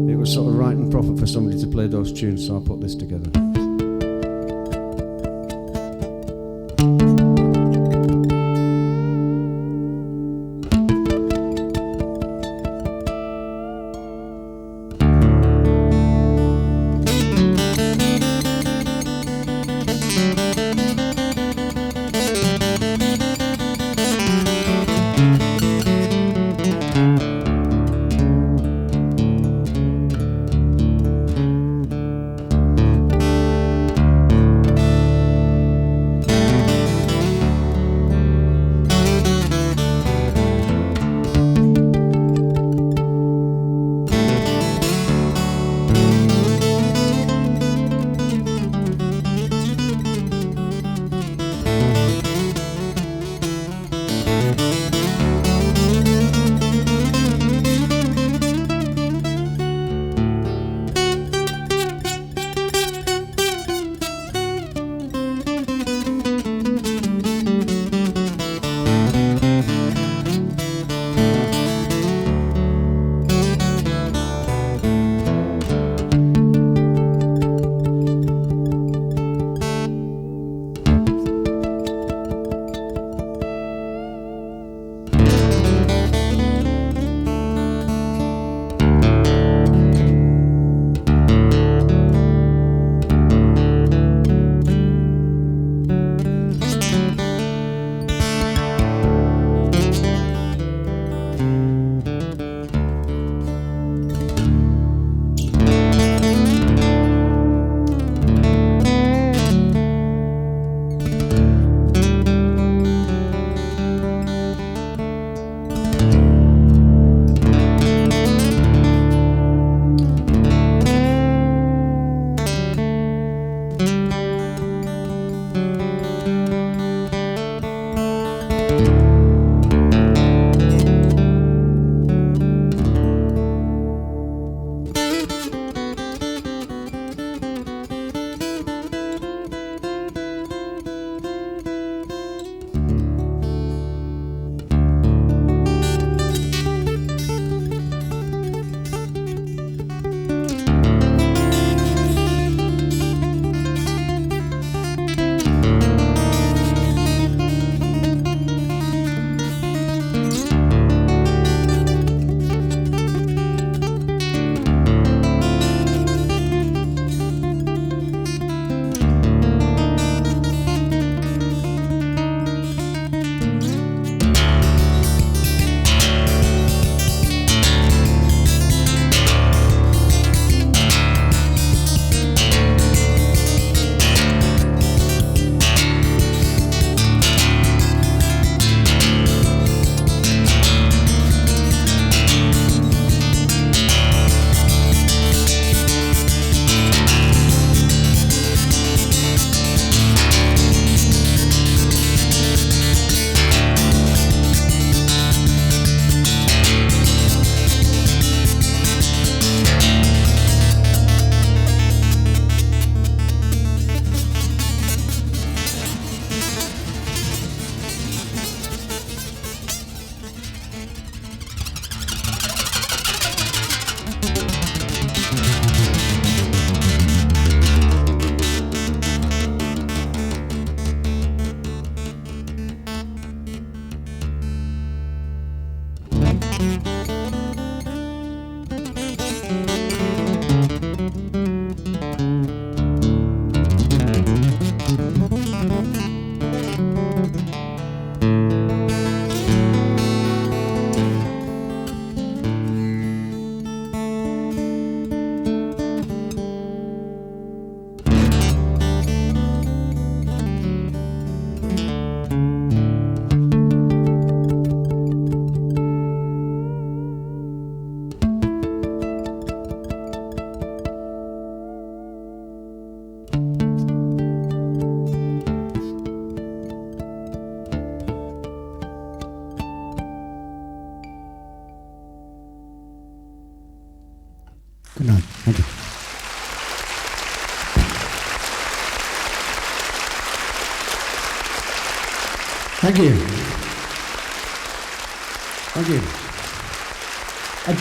it was sort of right and proper for somebody to play those tunes, so I put this together. Thank you. Thank you.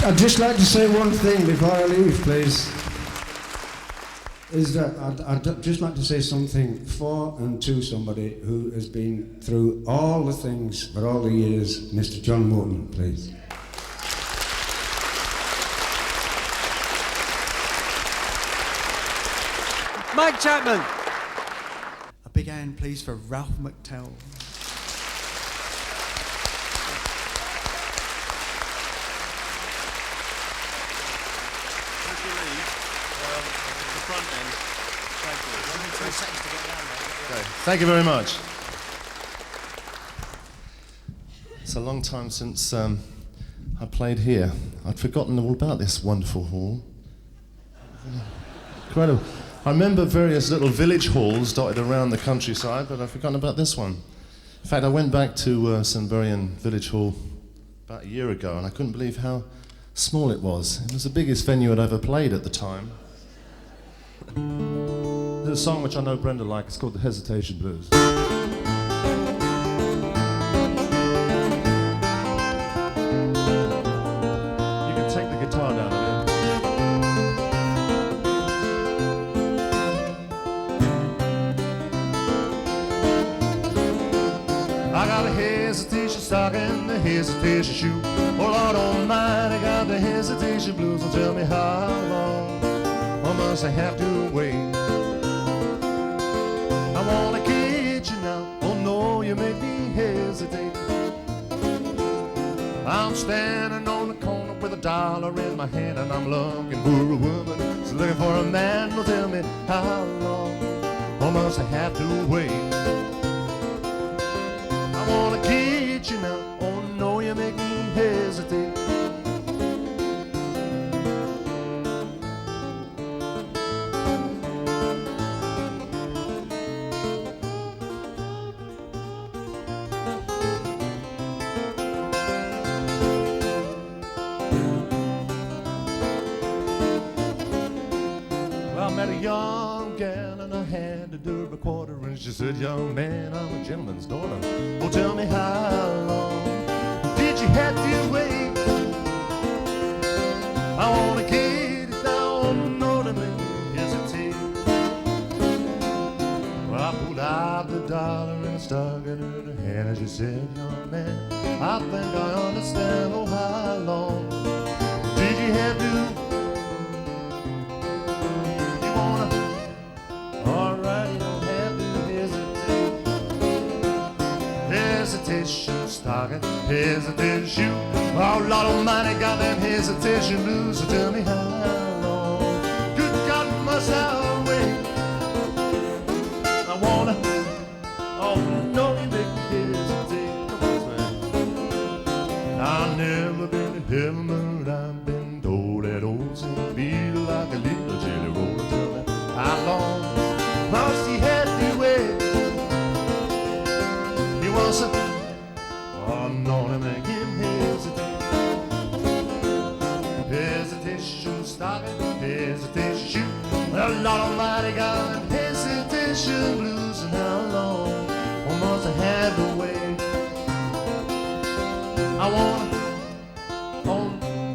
I'd just like to say one thing before I leave, please. Is that I'd just like to say something for and to somebody who has been through all the things for all the years, Mr. John Walton, please. Mike Chapman. A big hand, please, for Ralph McTell. Thank you very much. It's a long time since I played here. I'd forgotten all about this wonderful hall. Incredible. I remember various little village halls dotted around the countryside, but I've forgotten about this one. In fact, I went back to St. Berryman Village Hall about a year ago, and I couldn't believe how small it was. It was the biggest venue I'd ever played at the time. There's a song which I know Brenda likes. It's called The Hesitation Blues. You can take the guitar down a bit. I got a hesitation stocking, the hesitation shoe. Oh Lord Almighty, I got the hesitation blues. Well, tell me how long must I have to wait? I wanna get you now. Oh no, you make me hesitate. I'm standing on the corner with $1 in my hand, and I'm looking for a woman who's looking for a man. Will tell me how long must I have to wait? I wanna get you now. Oh no, you make me hesitate. Young gal and I had to do a quarter, and she said, young man, I'm a gentleman's daughter. Oh, tell me how long did you have to wait? I wanna get it down, no, to make me hesitate. Well, I pulled out the dollar and stuck it in her hand, and she said, young man, I think I understand. Oh, how long did you have to? Hesitation stocking, hesitation shoe. Oh Lord Almighty, got them hesitation blues. So tell me how long, good God, must I wait? I wanna, oh no, you make me hesitate. Come on, man. I've never been to heaven, but I've been told that old St. Peter like a little jelly roll. Tell me how long must he have to wait? He wants a I'm gonna make him hesitate. Hesitation stocking, hesitation shoe. Well, Lord Almighty, got hesitation blues. And how long must I have to wait? I wanna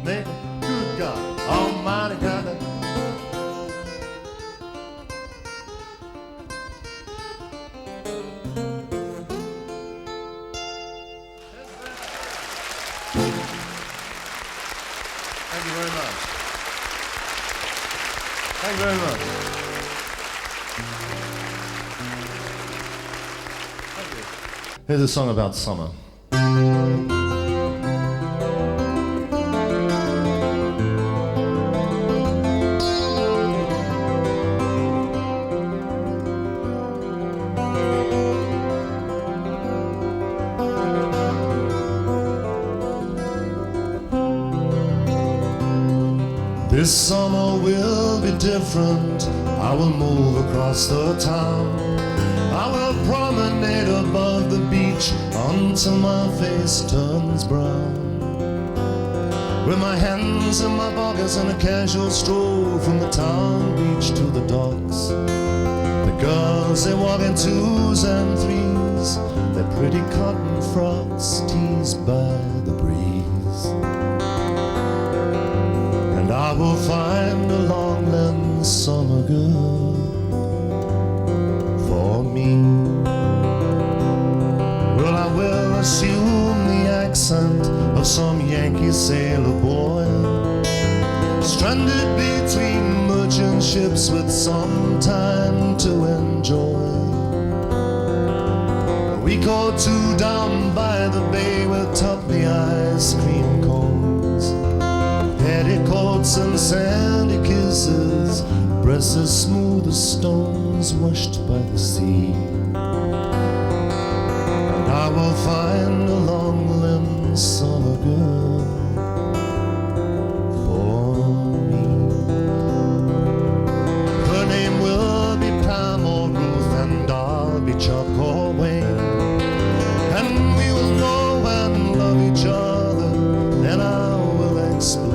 make good God Almighty, got that. Thank you very much. Thank you very much. Thank you. Here's a song about summer. This summer will be different. I will move across the town. I will promenade above the beach until my face turns brown. With my hands in my pockets and a casual stroll from the town beach to the docks. The girls, they walk in twos and threes. They pretty cotton frocks teased by the breeze. And I will find a longland summer girl for me. Well, I will assume the accent of some Yankee sailor boy, stranded between merchant ships with some time to enjoy. A week or two down by the bay with tubby ice cream cones, petticoats and sandy kisses, breasts as smooth as stones washed by the sea. And I will find a long-limbed summer girl for me. Her name will be Pam or Ruth, and I'll be Chuck or Wayne, and we will know and love each other, then I will explain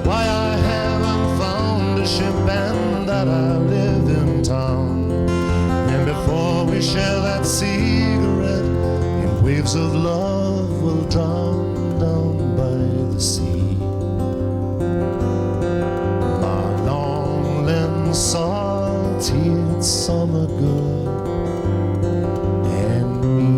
why I haven't found a ship and that I live in town. And before we share that cigarette in waves of love, we'll drown down by the sea. My long-limbed salty summer girl and me.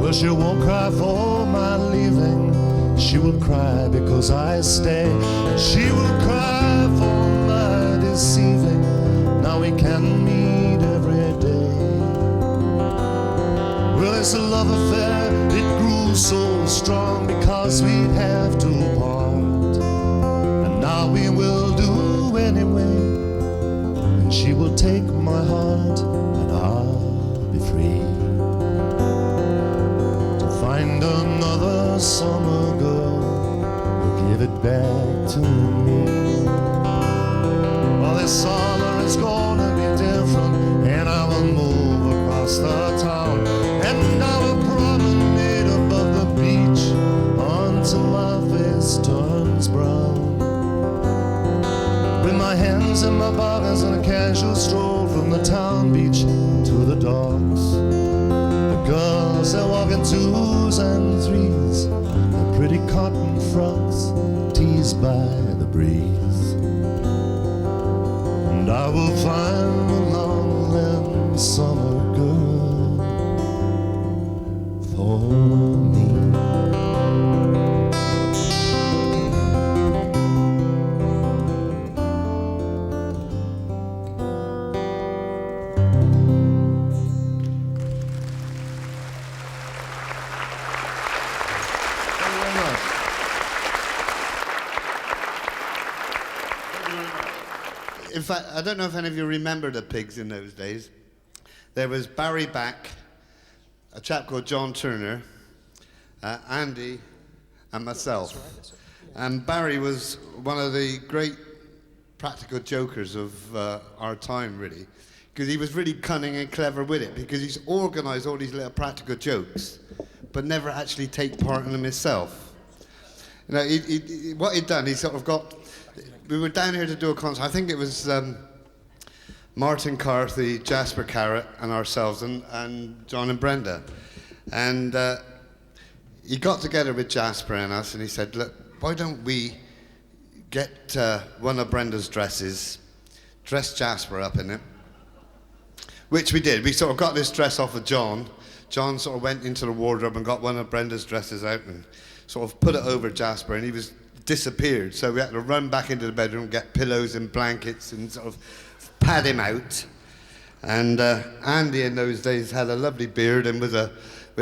Well, she won't cry for my leaving, she will cry because I stay, and she will cry for my deceiving. Now we can meet every day. Well, it's a love affair, it grew so strong because we'd have to part, and now we will do anyway. And she will take my heart and I'll be free to find another summer girl who'll give it back to me. Well, this summer is gonna be different, and I will move across the town, and I will promenade above the beach until my face turns brown, with my hands in my pockets on a casual stroll from the town beach to the docks. The girls, they walk in twos and threes, the pretty cotton frocks teased by the breeze. And I will find a long-limbed summer girl for me. In fact, I don't know if any of you remember the Pigs in those days. There was Barry Back, a chap called John Turner, Andy, and myself. And Barry was one of the great practical jokers of our time, really, because he was really cunning and clever with it, because he's organised all these little practical jokes, but never actually take part in them himself. You know, what he'd done, he sort of got. We were down here to do a concert. I think it was Martin Carthy, Jasper Carrot, and ourselves, and John and Brenda. And he got together with Jasper and us, and he said, look, why don't we get one of Brenda's dresses, dress Jasper up in it, which we did. We sort of got this dress off of John. John sort of went into the wardrobe and got one of Brenda's dresses out and sort of put it over Jasper, and he was disappeared, so we had to run back into the bedroom, get pillows and blankets and sort of pad him out. And Andy in those days had a lovely beard, and with a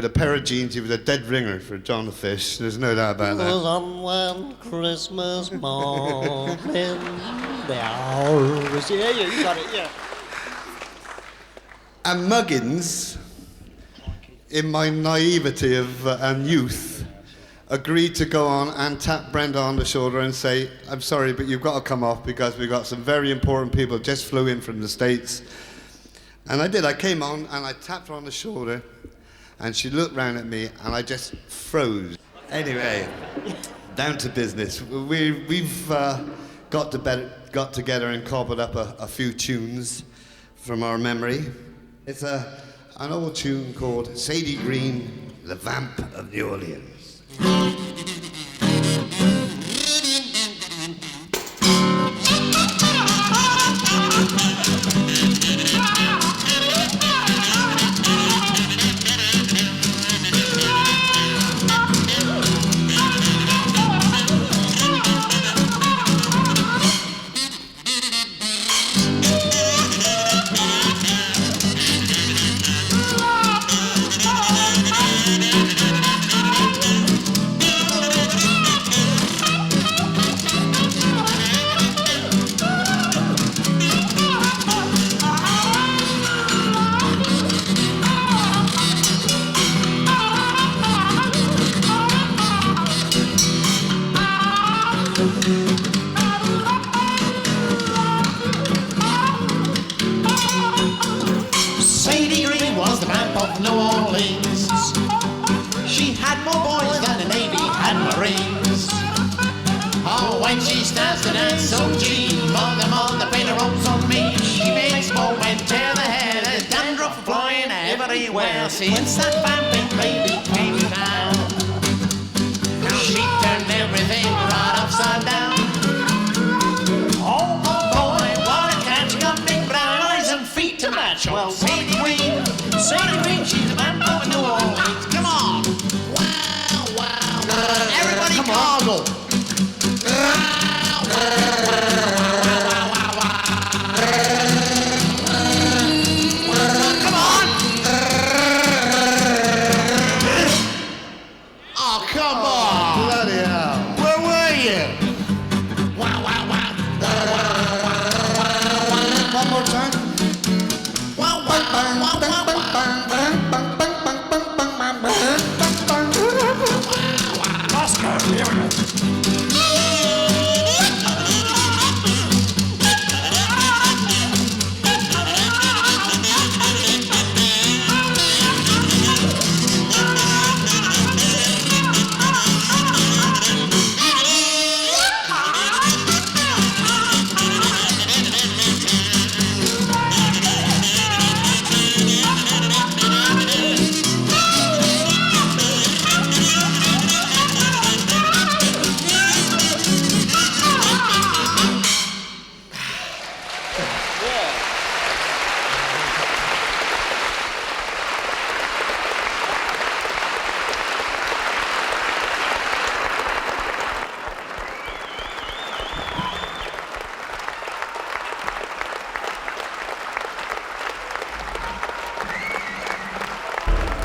pair of jeans he was a dead ringer for John the Fish, there's no doubt about that. It was on one Christmas morning, the hours, yeah, you got it, yeah. And Muggins, in my naivety of and youth, agreed to go on and tap Brenda on the shoulder and say, I'm sorry, but you've got to come off because we've got some very important people just flew in from the States. And I did. I came on and I tapped her on the shoulder and she looked round at me and I just froze. Anyway, down to business. We've got together and cobbled up a few tunes from our memory. It's an old tune called Sadie Green, the Vamp of New Orleans. Sadie Green was the vamp of New Orleans. She had more boys than the Navy had Marines. Oh, when she starts to dance, oh gee, mother, paint her rolls on me. She makes more men tear their hair, there's dandruff flying everywhere. Since that vamping baby came to town, she turned everything right upside down. Oh boy, what a catch, got big brown eyes and feet to match. Well, Sadie Green, she's a vamp of New Orleans. Come on. Wow. Everybody gargle. Come on. Oh, come on. Bloody hell. Where were you? One more time. Oscar, here we go.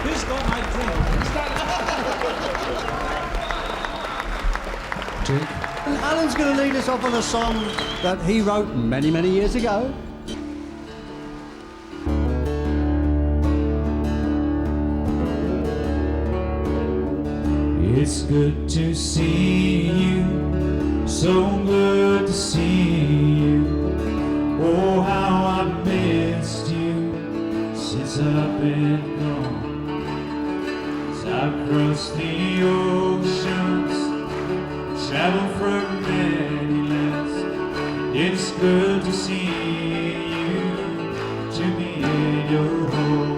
Who's got my drink? And Alan's going to lead us off on a song that he wrote many, many years ago. It's good to see you, so good to see you. Oh, how I've missed you since I've been gone. As I've crossed the oceans, traveled through many lands. It's good to see you, to be in your home.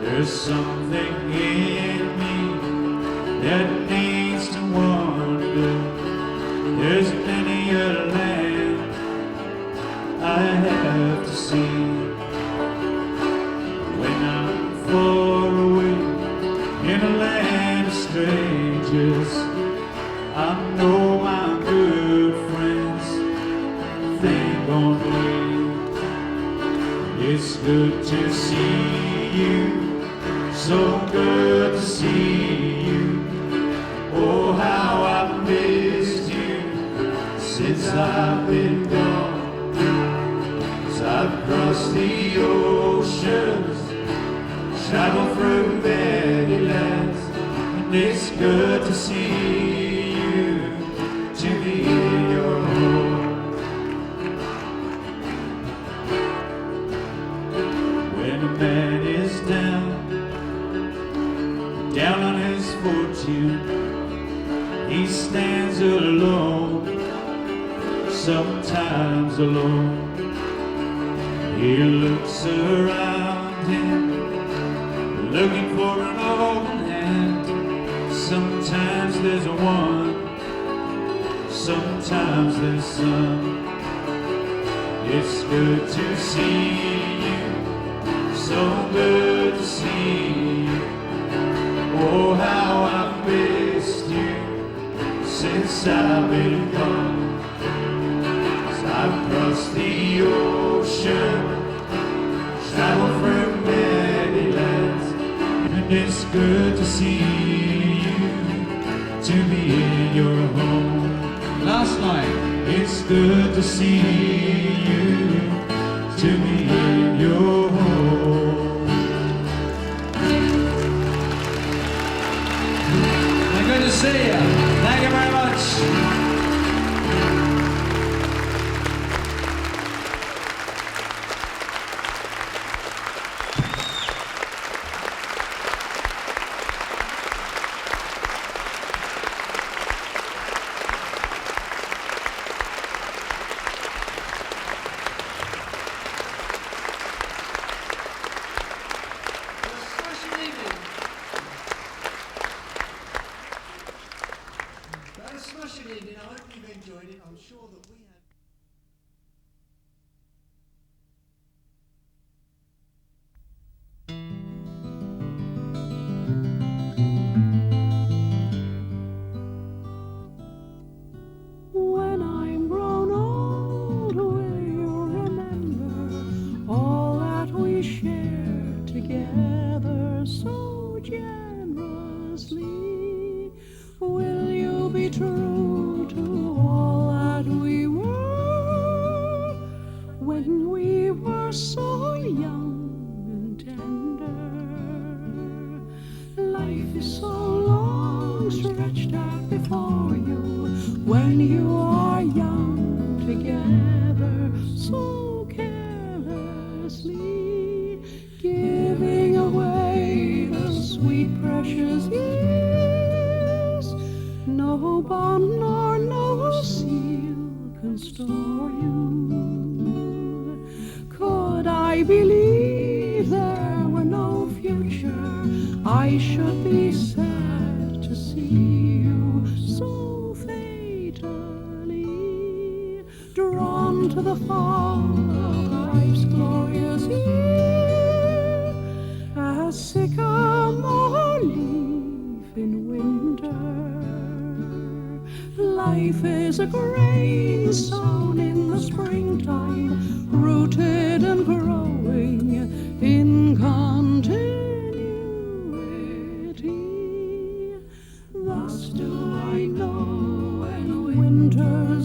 There's something in me that needs to wander. There's many a land I have to see. When I'm far away in a land of strangers, I know my good friends think on me. It's good to see you, so good to see you. Oh, how I've missed you since I've been gone. As I've crossed the oceans, travel through many lands, and it's good to see you, to be in your home. When a man is down on his fortune, he stands alone, sometimes alone. He looks around him, looking for an old hand. Sometimes there's one, sometimes there's some. It's good to see you, so good to see you. Oh, how I've missed you since I've been gone. I've crossed the ocean, traveled through many lands, and it's good to see you, to be in your home. Last night, it's good to see you, to be in your home. Good to see you. Thank you very much. Winter